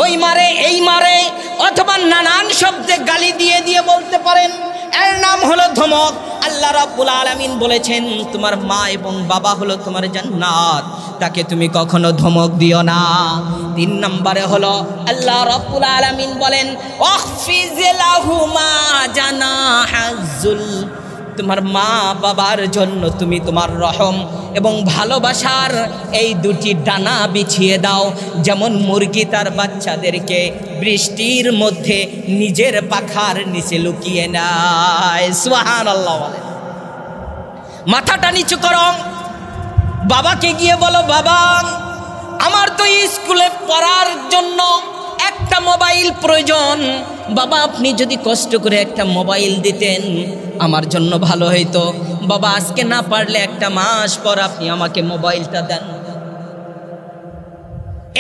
ওই মারে এই মারে, অথবা নানান শব্দে গালি দিয়ে দিয়ে বলতে পারেন, এর নাম হলো ধমক। আল্লাহ রাব্বুল আলামিন বলেছেন, তোমার মা এবং বাবা হলো তোমার জান্নাত, তাকে তুমি কখনো ধমক দিও না। 3 নম্বরে হলো আল্লাহ রাব্বুল আলামিন বলেন, ওয়াখফিজ লাহুমা জানাহাজ্জুল, তোমার মা বাবার জন্য তুমি তোমার রহম এবং ভালোবাসার এই 2টি ডানা বিছিয়ে দাও, যেমন মুরগি তার বাচ্চাদেরকে বৃষ্টির মধ্যে নিজের পাখার নিচে লুকিয়ে নেয়। সুবহানাল্লাহ। মাথাটা নিচু করো, বাবাকে গিয়ে বলো, বাবা আমার তো স্কুলে পড়ার জন্য একটা মোবাইল প্রয়োজন, বাবা আপনি যদি কষ্ট করে একটা মোবাইল দিতেন আমার জন্য ভালো হইতো, বাবা আজকে না পারলে একটা মাস পর আপনি আমাকে মোবাইলটা দেন।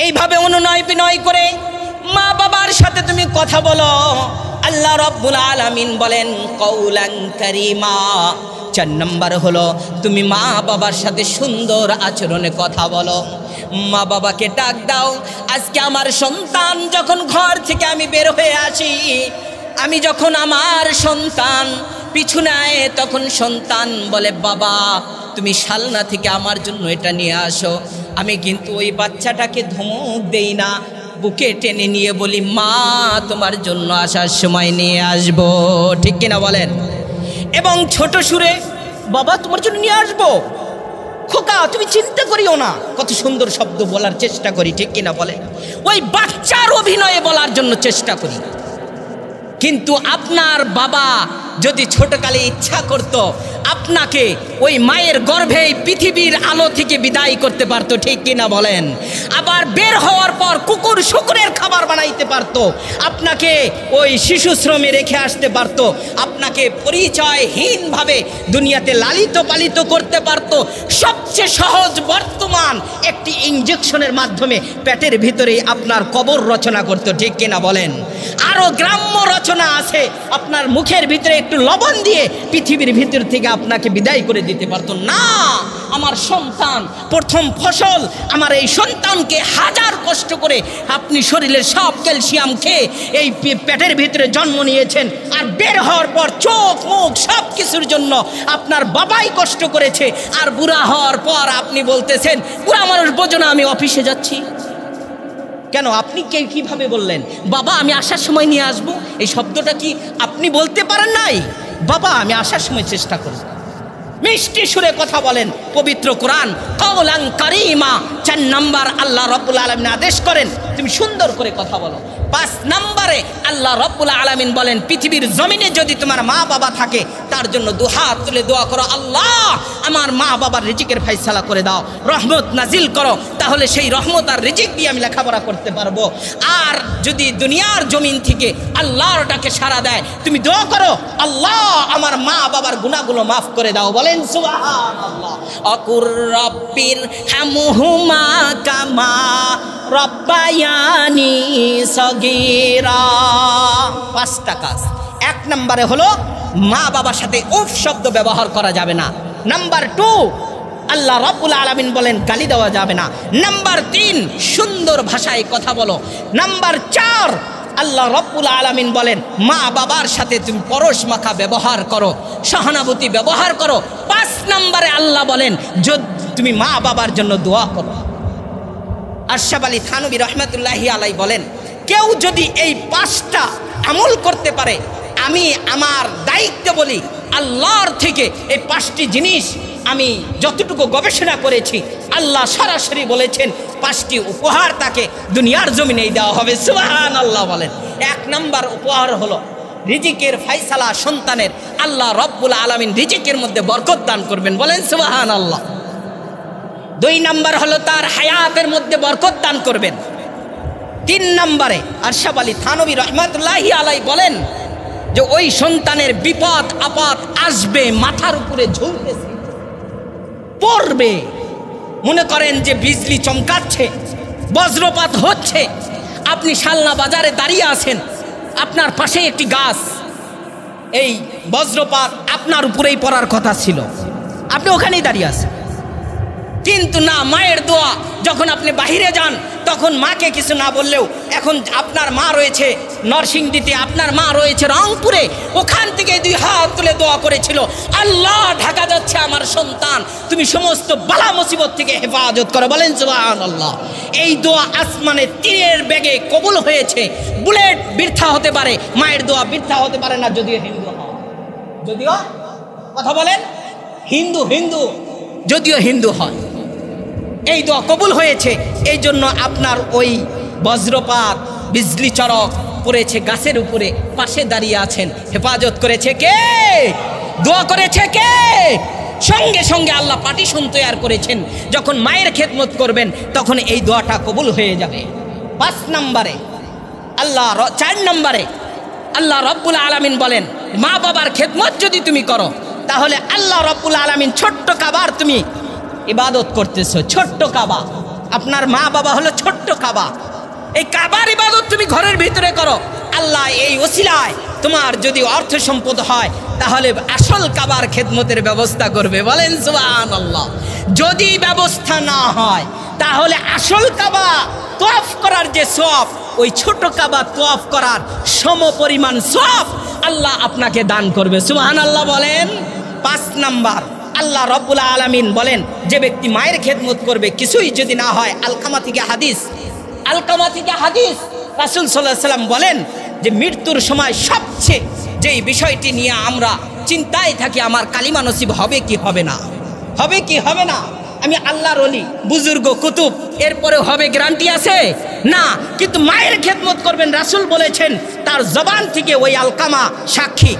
এইভাবে অনুনয় বিনয় করে মা বাবার সাথে তুমি কথা বলো। আল্লাহ রাব্বুল আলামিন বলেন কওলান কারীমা। 4 নম্বর হলো তুমি মা বাবার সাথে সুন্দর আচরণে কথা বলো। মা বাবাকে ডাক দাও। আজকে আমার সন্তান যখন ঘর থেকে আমি বের হয়ে আসি, আমি যখন আমার সন্তান পিছু নেয়, তখন সন্তান বলে বাবা তুমি শালনা থেকে আমার জন্য এটা নিয়ে আসো। আমি কিন্তু ওই বাচ্চাটাকে ধমক দেই না, বুকে টেনে নিয়ে বলি মা তোমার জন্য আসার সময় নিয়ে আসবো, ঠিক কিনা বলেন? এবং ছোট সুরে বাবা তোমার জন্য নিয়ে আসবো, খোকা তুমি চিন্তা করিও না, কত সুন্দর শব্দ বলার চেষ্টা করি, ঠিক কিনা বলেন? ওই বাচ্চার অভিনয়ে বলার জন্য চেষ্টা করি। কিন্তু আপনার বাবা যদি ছোটকালে ইচ্ছা করত আপনাকে ওই মায়ের গর্ভে পৃথিবীর আলো থেকে বিদায় করতে পারতো, ঠিক কিনা বলেন? আবার বের হওয়ার পর কুকুর শুকুরের খাবার বানাইতে পারতো, আপনাকে ওই শিশু শ্রমে রেখে আসতে পারতো, আপনাকে পরিচয়হীনভাবে দুনিয়াতে লালিত পালিত করতে পারতো। সবচেয়ে সহজ বর্তমান একটি ইঞ্জেকশনের মাধ্যমে পেটের ভিতরেই আপনার কবর রচনা করতো, ঠিক কিনা বলেন? আরও গ্রাম্য রচনা আছে, আপনার মুখের ভিতরে একটু লবণ দিয়ে পৃথিবীর ভিতর থেকে আপনাকে বিদায় করে দিতে পারতো না। আমার সন্তান প্রথম ফসল, আমার এই সন্তানকে হাজার কষ্ট করে আপনি শরীরের সব ক্যালসিয়াম খেয়ে এই পেটের ভিতরে জন্ম নিয়েছেন, আর বের হওয়ার পর চোখ মুখ সব কিছুর জন্য আপনার বাবাই কষ্ট করেছে, আর বুড়া হওয়ার পর আপনি বলতেছেন বুড়া মানুষ বোঝো না আমি অফিসে যাচ্ছি। কেন আপনি কিভাবে বললেন বাবা আমি আসার সময় নিয়ে আসবো? এই শব্দটা কি আপনি বলতে পারেন নাই? বাবা আমি আসার সময় চেষ্টা করব। মিষ্টি সুরে কথা বলেন। পবিত্র কোরআন কওলান কারীমা 4 নম্বর আল্লাহ রাব্বুল আলামিন আদেশ করেন তুমি সুন্দর করে কথা বলো। 5 নম্বরে আল্লাহ রাব্বুল আলামিন বলেন পৃথিবীর জমিনে যদি তোমার মা বাবা থাকে তার জন্য দুহাত তুলে দোয়া করো, আল্লাহ আমার মা বাবার রিজিকের ফয়সালা করে দাও, রহমত নাজিল করো, তাহলে সেই রহমত আর রিজিক দিয়ে আমি লেখাপড়া করতে পারবো। আর যদি দুনিয়ার জমিন থেকে আল্লাহর ডাকে সাড়া দেয় তুমি দোয়া করো, আল্লাহ আমার মা বাবার গুনাহগুলো মাফ করে দাও। বলেন সুবহানাল্লাহ। আকুর রাব্বির হামহুমা কামা রব্বায়ানি সগীরা। 5টা কাজ। 1 নম্বরে হলো মা বাবার সাথে উফ শব্দ ব্যবহার করা যাবে না। নাম্বার 2 আল্লাহ রাব্বুল আলামিন বলেন গালি দেওয়া যাবে না। নাম্বার 3 সুন্দর ভাষায় কথা বলো। নাম্বার 4 আল্লাহ রাব্বুল আলামিন বলেন মা বাবার সাথে তুমি পরশ মাখা ব্যবহার করো, সহানুভূতি ব্যবহার করো। 5 নম্বরে আল্লাহ বলেন যদি তুমি মা বাবার জন্য দোয়া করো। আশরাফ আলী থানভী রহমতুল্লাহি আলাই বলেন কেউ যদি এই 5টা আমল করতে পারে, আমি আমার দায়িত্ব বলি আল্লাহর থেকে এই 5টি জিনিস আমি যতটুকু গবেষণা করেছি আল্লাহ সরাসরি বলেছেন 5টি উপহার তাকে দুনিয়ার জমিনেই দেওয়া হবে। সুবহানাল্লাহ বলেন। 1 নম্বর উপহার হলো রিজিকের ফয়সালা সন্তানের। আল্লাহ রাব্বুল আলামিন রিজিকের মধ্যে বরকত দান করবেন। বলেন সুবহানাল্লাহ। 2 নম্বর হলো তার হায়াতের মধ্যে বরকত দান করবেন। 3 নম্বরে আশরাফ আলী থানভী রহমতুল্লাহি আলাই বলেন যে ওই সন্তানের বিপদ আপদ আসবে, মাথার উপরে ঝুলতেছে, পড়বে, মনে করেন যে বিজলি চমকাচ্ছে, বজ্রপাত হচ্ছে, আপনি শালনা বাজারে দাঁড়িয়ে আছেন, আপনার পাশে একটি গাছ, এই বজ্রপাত আপনার উপরেই পড়ার কথা ছিল, আপনি ওখানেই দাঁড়িয়ে আছেন, কিন্তু না, মায়ের দোয়া, যখন আপনি বাহিরে যান তখন মাকে কিছু না বললেও, এখন আপনার মা রয়েছে নরসিংদীতে, আপনার মা রয়েছে রংপুরে, ওখান থেকে 2 হাত তুলে দোয়া করেছিল, আল্লাহ ঢাকা যাচ্ছে আমার সন্তান, তুমি সমস্ত বালা মুসিবত থেকে হেফাজত করো। বলেন সুবহানাল্লাহ। এই দোয়া আসমানে তীরের বেগে কবুল হয়েছে। বুলেট বৃথা হতে পারে, মায়ের দোয়া বৃথা হতে পারে না, যদিও হিন্দু হয়, যদিও কথা বলেন হিন্দু যদিও হিন্দু হয়, এই দোয়া কবুল হয়েছে। এই জন্য আপনার ওই বজ্রপাত বিজলি চড়ক পড়েছে গাছের উপরে, পাশে দাঁড়িয়ে আছেন, হেফাজত করেছে কে? দোয়া করেছে কে? সঙ্গে সঙ্গে আল্লাহ পার্টিশন তৈরি করেছেন। যখন মায়ের খেদমত করবেন তখন এই দোয়াটা কবুল হয়ে যাবে। 5 নম্বরে আল্লাহ 4 নম্বরে আল্লাহ রব্বুল আলামিন বলেন মা বাবার খেদমত যদি তুমি করো তাহলে আল্লাহ রব্বুল আলামিন ছোট্ট কাবার তুমি ইবাদত করতেছো। ছোট্ট কাবা, আপনার মা বাবা হলো ছোট্ট কাবা। এই কাবার ইবাদত তুমি ঘরের ভিতরে করো, আল্লাহ এই ওসিলায় তোমার যদি অর্থ সম্পদ হয় তাহলে আসল কাবার খেদমতের ব্যবস্থা করবে। বলেন সুবহানাল্লাহ। যদি ব্যবস্থা না হয় তাহলে আসল কাবা তওয়াফ করার যে সওয়াব, ওই ছোট কাবা তওয়াফ করার সম পরিমাণ সওয়াব আল্লাহ আপনাকে দান করবে। সুবহানাল্লাহ বলেন। 5 নাম্বার, আল্লাহ রব্বুল আলামিন বলেন যে ব্যক্তি মায়ের খেদমত করবে কিছুই যদি না হয়, আলকামা থেকে হাদিস, আলকামা থেকে হাদিস, রাসূল সাল্লাল্লাহু আলাইহি সাল্লাম বলেন যে মৃত্যুর সময় সবচেয়ে যেই বিষয়টি নিয়ে আমরা চিন্তায় থাকি, আমার কালিমা নসিব হবে কি হবে না, হবে কি হবে না, আমি আল্লাহর ওলি বুজুর্গ কুতুব এরপরে হবে গ্যারান্টি আছে না, কিন্তু মায়ের খেদমত করবেন রাসূল বলেছেন তার জবান থেকে ওই আলকামা সাক্ষী,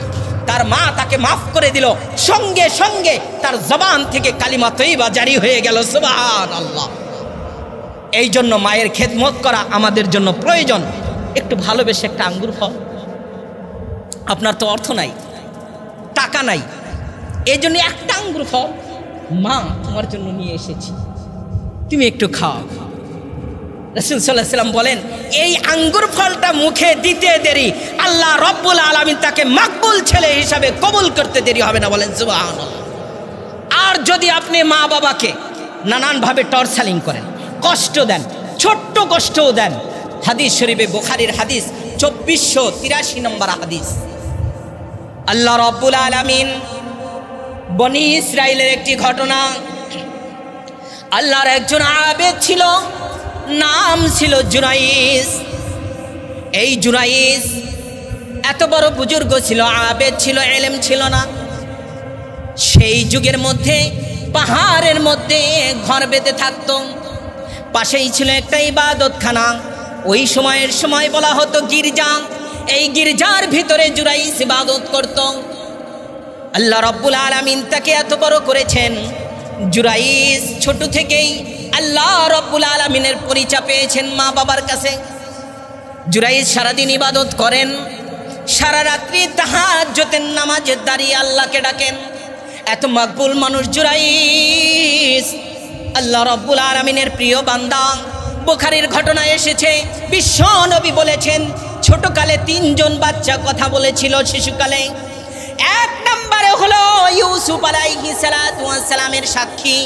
তার মা তাকে মাফ করে দিল, সঙ্গে সঙ্গে তার জবান থেকে কালিমা তৈবা জারি হয়ে গেল। সুবহানাল্লাহ। এই জন্য মায়ের খেদমত করা আমাদের জন্য প্রয়োজন। একটু ভালোবেসে একটা আঙ্গুর ফল, আপনার তো অর্থ নাই, টাকা নাই, এই জন্য একটা আঙ্গুর ফল মা তোমার জন্য নিয়ে এসেছি, তুমি একটু খাও। রাসূল সাল্লাল্লাহু আলাইহি ওয়াসাল্লাম বলেন এই আঙ্গুর ফলটা মুখে দিতে দেরি আল্লাহ রব্বুল আলামিন তাকে মাকবুল ছেলে হিসাবে কবুল করতে দেরি হবে না। বলেন সুবহানাল্লাহ। আর যদি আপনি মা বাবাকে নানানভাবে টর্চারিং করেন, কষ্ট দেন, ছোট্ট কষ্টও দেন, হাদিস শরীফে বুখারীর হাদিস 2483 নম্বর হাদিস, আল্লাহ রব্বুল আলামিন বনি ইসরাইলের একটি ঘটনা, আল্লাহর একজন আবেদ ছিল, নাম ছিল জুরাইস। এই জুরাইস এত বড় বুজুর্গ ছিল, আবেদ ছিল, ইলম ছিল না। সেই যুগের মধ্যে পাহাড়ের মধ্যে ঘর বেঁধে থাকত, পাশেই ছিল একটা ইবাদতখানা, ওই সময়ের সময় বলা হতো গির্জা। এই গির্জার ভিতরে জুরাইস ইবাদত করত। আল্লাহ রব্বুল আলামিন তাকে এত বড় করেছেন, জুরাইস ছোট থেকেই আল্লাহ রব্বুল আলামিনের পরিচয় পেয়েছেন মা বাবার কাছে। জুরাইস সারাদিন ইবাদত করেন, সারা রাত্রি তাহাজ্জুদের নামাজে দাঁড়িয়ে আল্লাহকে ডাকেন। এত মকবুল মানুষ জুরাইস, আল্লাহ রব্বুল আলামিনের প্রিয় বান্দা। বুখারীর ঘটনা এসেছে, বিশ্ব নবী বলেছেন ছোটকালে 3 জন বাচ্চা কথা বলেছিল শিশুকালে। 1 নম্বরে হলো ইউসুফ আলাইহিস সালাতু ওয়াস সালামের সাক্ষী,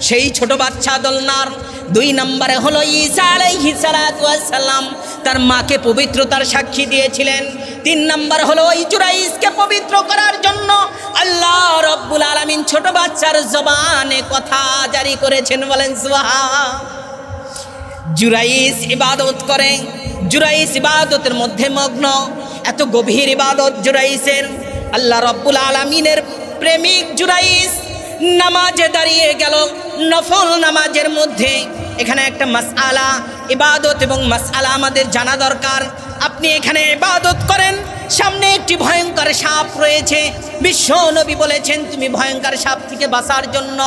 সেই ছোট বাচ্চা দোলনার। 2 নম্বরে হলো ঈসা আলাইহিস সালাতু ওয়াস সালাম তার মাকে পবিত্রতার সাক্ষী দিয়েছিলেন। 3 নম্বর হলো ওই জুরাইসকে পবিত্র করার জন্য আল্লাহ রব্বুল আলামিন ছোট বাচ্চার জবানে কথা জারি করেছেন। বলেন সুবহান। জুরাইস ইবাদত করে, জুরাইস ইবাদতের মধ্যে মগ্ন, এত গভীর ইবাদত জুরাইসের। আল্লাহ রব্বুল আলামিনের প্রেমিক জুরাইস নামাজে দাঁড়িয়ে গেল, নফল নামাজের মধ্যে। এখানে একটা মাসআলা, ইবাদত এবং মাসআলা আমাদের জানা দরকার। আপনি এখানে ইবাদত করেন, সামনে একটি ভয়ঙ্কর সাপ রয়েছে, বিশ্ব নবী বলেছেন তুমি ভয়ঙ্কর সাপ থেকে বাঁচার জন্য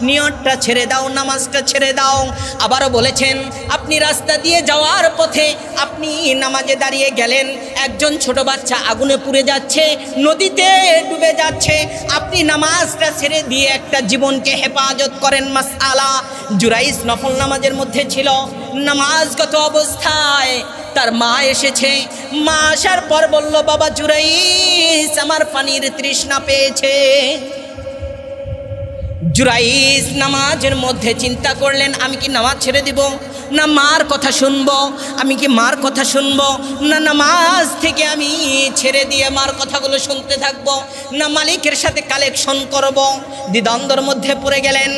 নিয়তটা ছেড়ে দাও, নামাজটা ছেড়ে দাও। আবারও বলেছেন আপনি রাস্তা দিয়ে যাওয়ার পথে আপনি নামাজে দাঁড়িয়ে গেলেন, একজন ছোট বাচ্চা আগুনে পুড়ে যাচ্ছে, নদীতে ডুবে যাচ্ছে, আপনি নামাজটা ছেড়ে দিয়ে একটা জীবনকে হেফাজত করেন। মাসআলা। জুরাইস নফল নামাজের মধ্যে ছিল, নামাজগত অবস্থায় তার মা এসেছে। মা আসার পর বলল বাবা জুরাইস আমার পানির তৃষ্ণা পেয়েছে। জুরাইস নামাজের মধ্যে চিন্তা করলেন আমি কি নামাজ ছেড়ে দিব, না মার কথা শুনবো, আমি কি মার কথা শুনবো, না নামাজ থেকে আমি ছেড়ে দিয়ে মার কথাগুলো শুনতে থাকবো, না মালিকের সাথে কালেকশন করব। দ্বিধাদ্বন্দ্বের মধ্যে পড়ে গেলেন।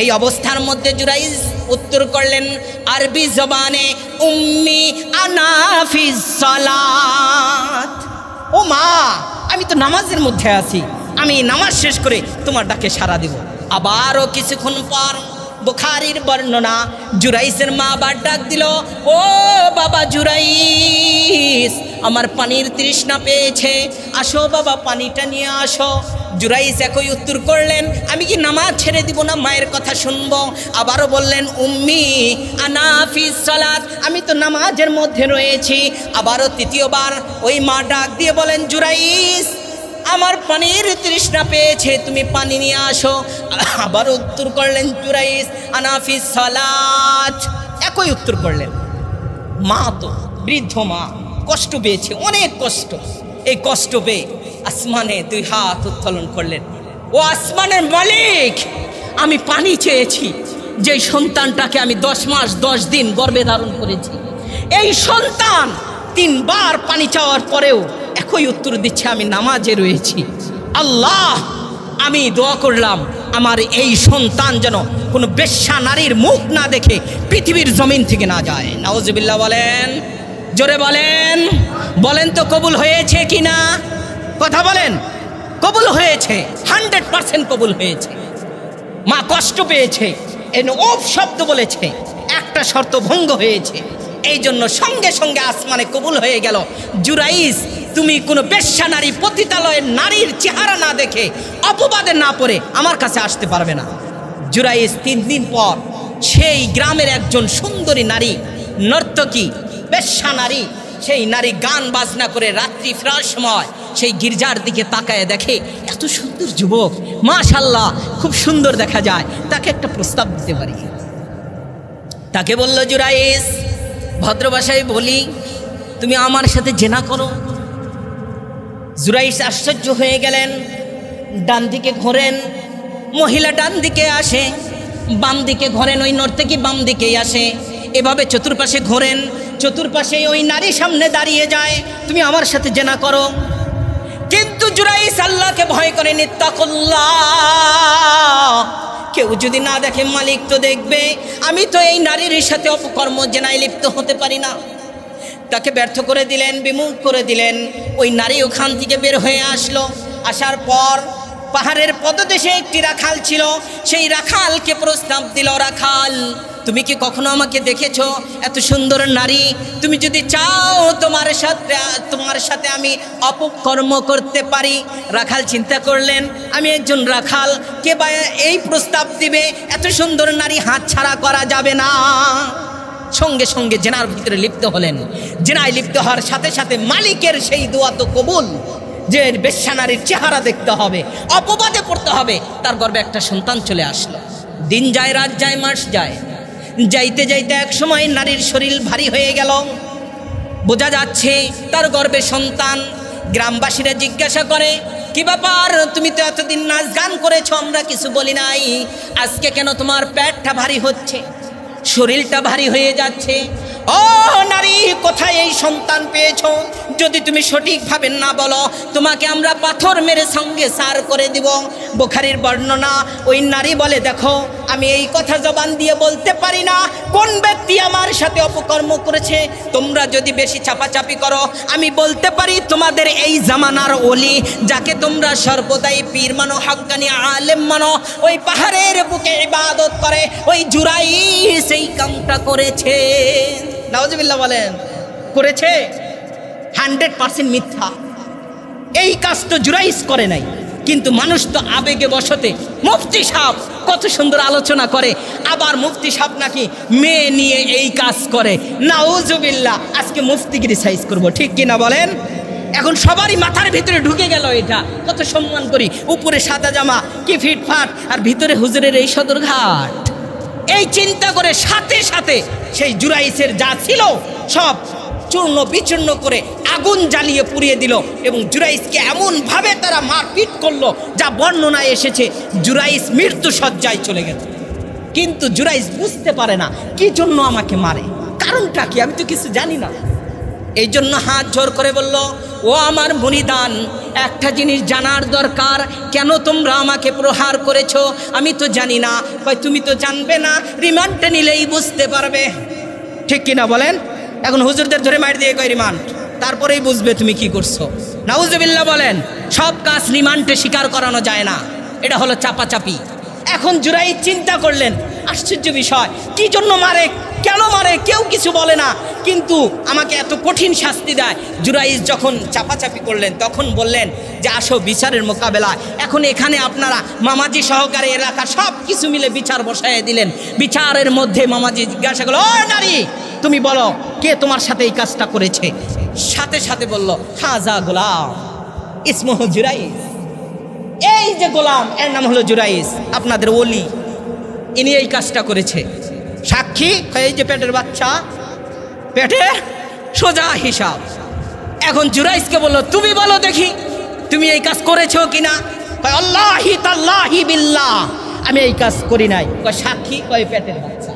এই অবস্থার মধ্যে জুরাইস উত্তর করলেন আরবি জবানে, উম্মি আনা ফিস সালাত। ও মা, আমি তো নামাজের মধ্যে আছি, আমি নামাজ শেষ করে তোমার ডাকে সাড়া দেব। আবারও কিছুক্ষণ পর বুখারীর বর্ণনা, জুরাইসের মা আবার ডাক দিল, ও বাবা জুরাইস আমার পানির তৃষ্ণা পেয়েছে, আসো বাবা পানিটা নিয়ে আসো। জুরাইস একই উত্তর করলেন, আমি কি নামাজ ছেড়ে দিব না মায়ের কথা শুনবো? আবারও বললেন, উম্মি আনা ফিস সালাত, আমি তো নামাজের মধ্যে রয়েছি। আবারও তৃতীয়বার ওই মা ডাক দিয়ে বলেন, জুরাইস আমার পানির তৃষ্ণা পেয়েছে, তুমি পানি নিয়ে আসো। আবার উত্তর করলেন জুরাইস, আনা ফিস সালাত, একই উত্তর করলেন। মা তো বৃদ্ধ মা, কষ্ট পেয়েছে, অনেক কষ্ট। এই কষ্ট পেয়ে আসমানে 2 হাত উত্তোলন করলেন, ও আসমানের মালিক, আমি পানি চেয়েছি, যে সন্তানটাকে আমি 10 মাস 10 দিন গর্ভে ধারণ করেছি, এই সন্তান 3 বার পানি চাওয়ার পরেও একই উত্তর দিচ্ছে, আমি নামাজে রয়েছি। আল্লাহ, আমি দোয়া করলাম আমার এই সন্তান যেন কোনো বেশ্যা নারীর মুখ না দেখে পৃথিবীর জমিন থেকে না যায়। নাউজুবিল্লাহ বলেন, জোরে বলেন, বলেন তো কবুল হয়েছে কি না? কথা বলেন, কবুল হয়েছে, 100% কবুল হয়েছে। মা কষ্ট পেয়েছে, এই ওফ শব্দ বলেছে, একটা শর্ত ভঙ্গ হয়েছে, এই জন্য সঙ্গে সঙ্গে আসমানে কবুল হয়ে গেল। জুরাইস, তুমি কোনো বেশ্যা নারী, পতিতালয়ের নারীর চেহারা না দেখে, অপবাদে না পড়ে আমার কাছে আসতে পারবে না। জুরাইস 3 দিন পর সেই গ্রামের একজন সুন্দরী নারী, নর্তকী, বেশ্যা নারী, সেই নারী গান বাজনা করে রাত্রি ফেরার সময় সেই গির্জার দিকে তাকায় দেখে এত সুন্দর যুবক, মাশাআল্লাহ খুব সুন্দর দেখা যায়, তাকে একটা প্রস্তাব দিতে পারি। তাকে বলল, জুরাইস, ভদ্র ভাষায় বলি, তুমি আমার সাথে জেনা করো। জুরাইস আশ্চর্য হয়ে গেলেন, ডান দিকে ঘোরেন, মহিলা ডান দিকে আসে, বাম দিকে ঘোরেন, ওই নর্তকী বাম দিকেই আসে, এভাবে চতুর্পাশে ঘোরেন, চতুর্পাশে ওই নারী সামনে দাঁড়িয়ে যায়, তুমি আমার সাথে জেনা করো। কিন্তু জুরাইস আল্লাহকে ভয় করে, নিত্তাকুল্লাহ, কেউ যদি না দেখে মালিক তো দেখবে, আমি তো এই নারীর সাথে অপকর্ম জেনায় লিপ্ত হতে পারি না। তাকে ব্যর্থ করে দিলেন, বিমুখ করে দিলেন। ওই নারী ওখান থেকে বের হয়ে আসলো। আসার পর পাহাড়ের পদদেশে একটি রাখাল ছিল, সেই রাখালকে প্রস্তাব দিল, রাখাল, তুমি কি কখনো আমাকে দেখেছো? এত সুন্দর নারী, তুমি যদি চাও তোমার সাথে আমি অপকর্ম করতে পারি। রাখাল চিন্তা করলেন, আমি একজন রাখাল, কে বা এই প্রস্তাব দিবে? এত সুন্দর নারী হাতছাড়া করা যাবে না। সঙ্গে সঙ্গে জেনার ভিতরে লিপ্ত হলেন। জেনায় লিপ্ত হওয়ার সাথে সাথে মালিকের সেই দোয়া তো কবুল, যে বেশ্যা নারীর চেহারা দেখতে হবে, অপবাদে পড়তে হবে। তার গর্ভে একটা সন্তান চলে আসলো। দিন যায়, রাত যায়, মাস যায়, যাইতে যাইতে এক সময় নারীর শরীর ভারী হয়ে গেল, বোঝা যাচ্ছে তার গর্ভে সন্তান। গ্রামবাসীরা জিজ্ঞাসা করে, কি ব্যাপার, তুমি তো এতদিন নাচ গান করেছো, আমরা কিছু বলি নাই, আজকে কেন তোমার পেটটা ভারী হচ্ছে, শরীরটা ভারী হয়ে যাচ্ছে? ও নারী, কোথায় এই সন্তান পেয়েছো? যদি তুমি সঠিকভাবে না বলো, তোমাকে আমরা পাথর মেরে সঙ্গে সার করে দিব। বুখারীর বর্ণনা, ওই নারী বলে, দেখো আমি এই কথা জবান দিয়ে বলতে পারি না কোন ব্যক্তি আমার সাথে অপকর্ম করেছে। তোমরা যদি বেশি চাপাচাপি করো, আমি বলতে পারি তোমাদের এই জামানার ওলি, যাকে তোমরা সর্বদাই পীর মানো, হাক্কানি আলেম মানো, ওই পাহাড়ের বুকে ইবাদত করে, ওই জুরাইস এই কামটা করেছে। নাউজুবিল্লাহ বলেন, করেছে। 100% মিথ্যা, এই কাজ তো জুরাইস করে নাই। কিন্তু মানুষ তো আবেগে বশতে, মুফতি সাহেব কত সুন্দর আলোচনা করে, আবার মুফতি সাহেব নাকি মেয়ে নিয়ে এই কাজ করে। নাউজুবিল্লাহ, আজকে মুফতিগিরি সাইজ করব, ঠিক কিনা বলেন? এখন সবারই মাথার ভিতরে ঢুকে গেল এটা, কত সম্মান করি, উপরে সাদা জামা, কি ফিটফাট, আর ভিতরে হুজুরের এই সদরঘাট। এই চিন্তা করে সাথে সাথে সেই জুরাইসের যা ছিল সব চূর্ণ বিচূর্ণ করে আগুন জ্বালিয়ে পুড়িয়ে দিল। এবং জুরাইসকে এমনভাবে তারা মারপিট করলো, যা বর্ণনায় এসেছে জুরাইস মৃত্যু শয্যায় চলে গেল। কিন্তু জুরাইস বুঝতে পারে না কি জন্য আমাকে মারে, কারণটা কি, আমি তো কিছু জানি না। এই জন্য হাত জোর করে বলল, ও আমার মুরিদান, একটা জিনিস জানার দরকার, কেন তোমরা আমাকে প্রহার করেছো আমি তো জানি না। কয়, তুমি তো জানবে না, রিমান্ডে নিলেই বুঝতে পারবে, ঠিক কিনা বলেন? এখন হুজুরদের ধরে মার দিয়ে কয় রিমান্ড, তারপরেই বুঝবে তুমি কি করছো। নাউজুবিল্লাহ বলেন, সব কাজ রিমান্ডে স্বীকার করানো যায় না, এটা হলো চাপাচাপি। এখন জুরাইস চিন্তা করলেন, আশ্চর্য বিষয়, কি জন্য মারে, কেন মারে, কেউ কিছু বলে না, কিন্তু আমাকে এত কঠিন শাস্তি দেয়। জুরাইজ যখন চাপাচাপি করলেন তখন বললেন যে আসো বিচারের মোকাবেলা। এখন এখানে আপনারা মামাজি সহকারে এলাকা সব কিছু মিলে বিচার বসায় দিলেন। বিচারের মধ্যে মামাজি জিজ্ঞাসা করলো, ও নারী তুমি বলো কে তোমার সাথে এই কাজটা করেছে? সাথে সাথে বলল, হাজা গোলাম ইসমহ জুরাইজ, এই যে গোলাম এর নাম হলো জুরাইজ, আপনাদের ওলি, ইনি এই কাজটা করেছে। সাক্ষী, এই যে পেটের বাচ্চা, পেটে সোজা হিসাব। এখন জুরাইজকে বলল, তুমি বলো দেখি তুমি এই কাজ করেছো কিনা? আল্লাহি তাল্লাহি বিল্লাহ, আমি এই কাজ করি নাই। সাক্ষী, কয় পেটের বাচ্চা।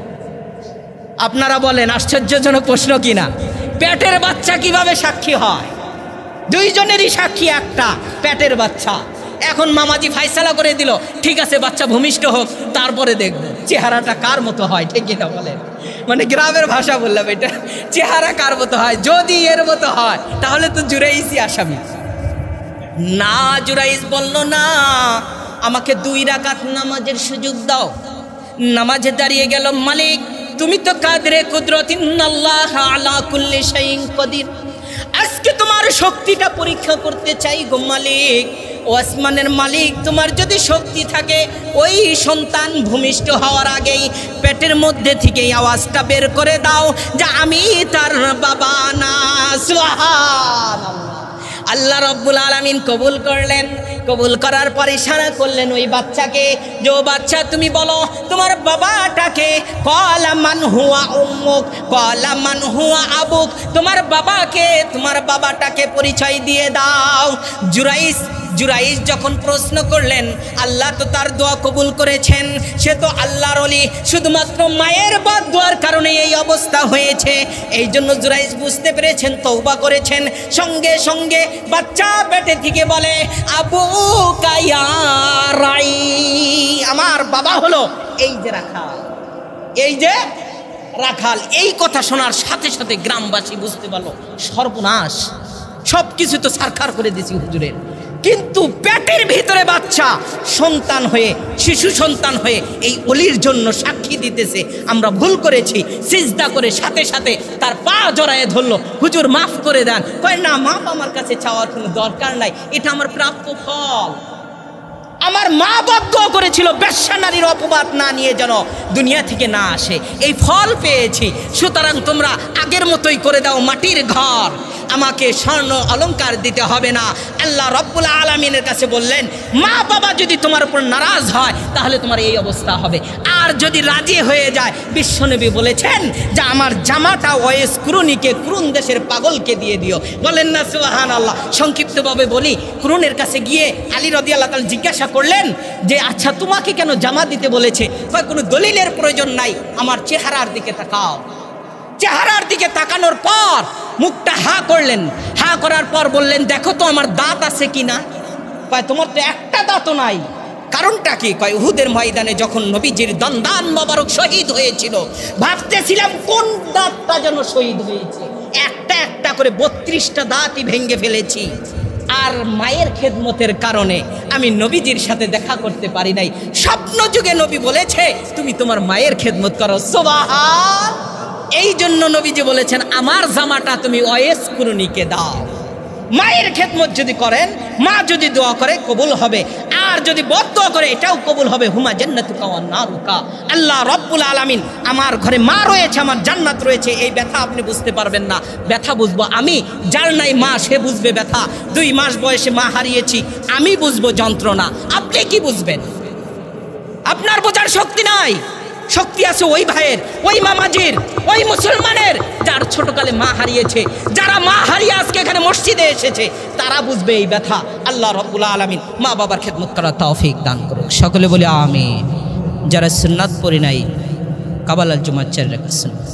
আপনারা বলেন আশ্চর্যজনক প্রশ্ন কিনা? পেটের বাচ্চা কিভাবে সাক্ষী হয়? দুইজনেরই সাক্ষী একটা, পেটের বাচ্চা। এখন মামাজি ফাইসালা করে দিল, ঠিক আছে বাচ্চা ভূমিষ্ঠ হোক, তারপরে দেখব চেহারাটা কার মতো হয়। ঠিক কিনা বলেন? মানে গ্রামের ভাষা বললাম এটা, চেহারা কার মতো হয়। যদি এর মতো হয় তাহলে তো জুরাইজই আসামি। না, জুরাইজ বলল না, আমাকে 2 রাকাত নামাজের সুযোগ দাও। নামাজে দাঁড়িয়ে গেল, মালিক তুমি তো কাদরে কুদরতিন আল্লাহ আলা কুল্লি শাইইন কদির, আজকে তোমার শক্তিটা পরীক্ষা করতে চাই গো মালিক। ও আসমানের মালিক, তোমার যদি শক্তি থাকে ওই সন্তান ভূমিষ্ঠ হওয়ার আগেই পেটের মধ্যে থেকে আওয়াজটা বের করে দাও যে আমি তার বাবা না। সুবহানাল্লাহ। আল্লাহ রব্বুল আলামিন কবুল করলেন। কবুল করার পর ইশারা করলেন ওই বাচ্চাকে, যে বাচ্চা তুমি বলো তোমার বাবাটাকে। ক্বালা মান হুয়া উম্মুক, ক্বালা মান হুয়া আবুক, তোমার বাবাকে, তোমার বাবাটাকে পরিচয় দিয়ে দাও। জুরাইজ যখন প্রশ্ন করলেন, আল্লাহ তো তার দোয়া কবুল করেছেন, সে তো আল্লাহর ওলি, শুধুমাত্র মায়ের বদদোয়ার কারণে এই অবস্থা হয়েছে। এই জন্য জুরাইজ বুঝতে পেরেছেন, তওবা করেছেন। সঙ্গে সঙ্গে বাচ্চা পেটে থেকে বলে, আবু কায়া রাই, আমার বাবা হলো এই যে রাখাল, এই যে রাখাল। এই কথা শোনার সাথে সাথে গ্রামবাসী বুঝতে পারলো সর্বনাশ, সব কিছু তো সারখার করে দিয়েছি হুজুরের। কিন্তু পেটের ভিতরে বাচ্চা সন্তান হয়ে, শিশু সন্তান হয়ে এই অলির জন্য সাক্ষী দিতেছে, আমরা ভুল করেছি। সিজদা করে সাথে সাথে তার পা জড়ায়ে ধরলো, হুজুর মাফ করে দেন। কয় না, মাফ আমার কাছে চাওয়ার কোনো দরকার নাই, এটা আমার প্রাপ্য ফল। আমার মা বদদোয়া করেছিল বেশ্যা নারীর অপবাদ না নিয়ে যেন দুনিয়া থেকে না আসে, এই ফল পেয়েছি। সুতরাং তোমরা আগের মতোই করে দাও মাটির ঘর, আমাকে স্বর্ণ অলংকার দিতে হবে না। আল্লাহ রব্বুল আলামিনের কাছে বললেন, মা বাবা যদি তোমার উপর নারাজ হয় তাহলে তোমার এই অবস্থা হবে, আর যদি রাজি হয়ে যায়, বিশ্বনবী বলেছেন যে আমার জামাটা ওয়েস কুরুনিকে, কুরুন দেশের পাগলকে দিয়ে দিও। বলেন না সুবহানাল্লাহ। সংক্ষিপ্তভাবে বলি, কুরুনের কাছে গিয়ে আলী রাদিয়াল্লাহু তাআলা জিজ্ঞাসা করলেন যে আচ্ছা তোমাকে কেন জামা দিতে বলেছে? কয় কোনো দলিলের প্রয়োজন নাই, আমার চেহারার দিকে তাকাও। চেহারার দিকে তাকানোর পর মুখটা হা করলেন, হা করার পর বললেন, দেখো তো আমার দাঁত আছে কিনা? কয় তোমার তো একটা দাঁতও নাই। কারণটা কি? কয় উহুদের ময়দানে যখন নবীজির দন্দান মোবারক শহীদ হয়েছিল, ভাবতেছিলাম কোন দাঁতটা যেন শহীদ হয়েছে, একটা একটা করে 32টা দাঁতই ভেঙে ফেলেছি। আর মায়ের খেদমতের কারণে আমি নবীজির সাথে দেখা করতে পারি নাই। স্বপ্ন যুগে নবী বলেছে তুমি তোমার মায়ের খেদমত করো। সুবহান। এই জন্য নবীজি বলেছেন আমার জামাটা তুমি ওয়েস কুরুনিকে দাও। মায়ের খেদমত যদি করেন, মা যদি দোয়া করে কবুল হবে, আর যদি বদদোয়া করে এটাও কবুল হবে। হুমা জান্নাতুকা ওয়া নারুকা। আল্লাহ রব্বুল আলামিন, আমার ঘরে মা রয়েছে, আমার জান্নাত রয়েছে, এই ব্যথা আপনি বুঝতে পারবেন না, ব্যথা বুঝবো আমি। যার নাই মা সে বুঝবে ব্যথা। 2 মাস বয়সে মা হারিয়েছি, আমি বুঝবো যন্ত্রণা, আপনি কি বুঝবেন? আপনার বোঝার শক্তি নাই। শক্তি আছে ওই ভাইয়ের, ওই মামাজির, ওই মুসলমানের যার ছোটকালে মা হারিয়েছে। যারা মা হারিয়ে আজকে এখানে মসজিদে এসেছে তারা বুঝবে এই ব্যথা। আল্লাহ রব্বুল আলামিন মা বাবার খেদমত করার তৌফিক দান করুক। সকলে বলি আমিন। যারা সুন্নাত পড়ি নাই, কাবালাল জুমার 4 রাকাত সুন্নাত।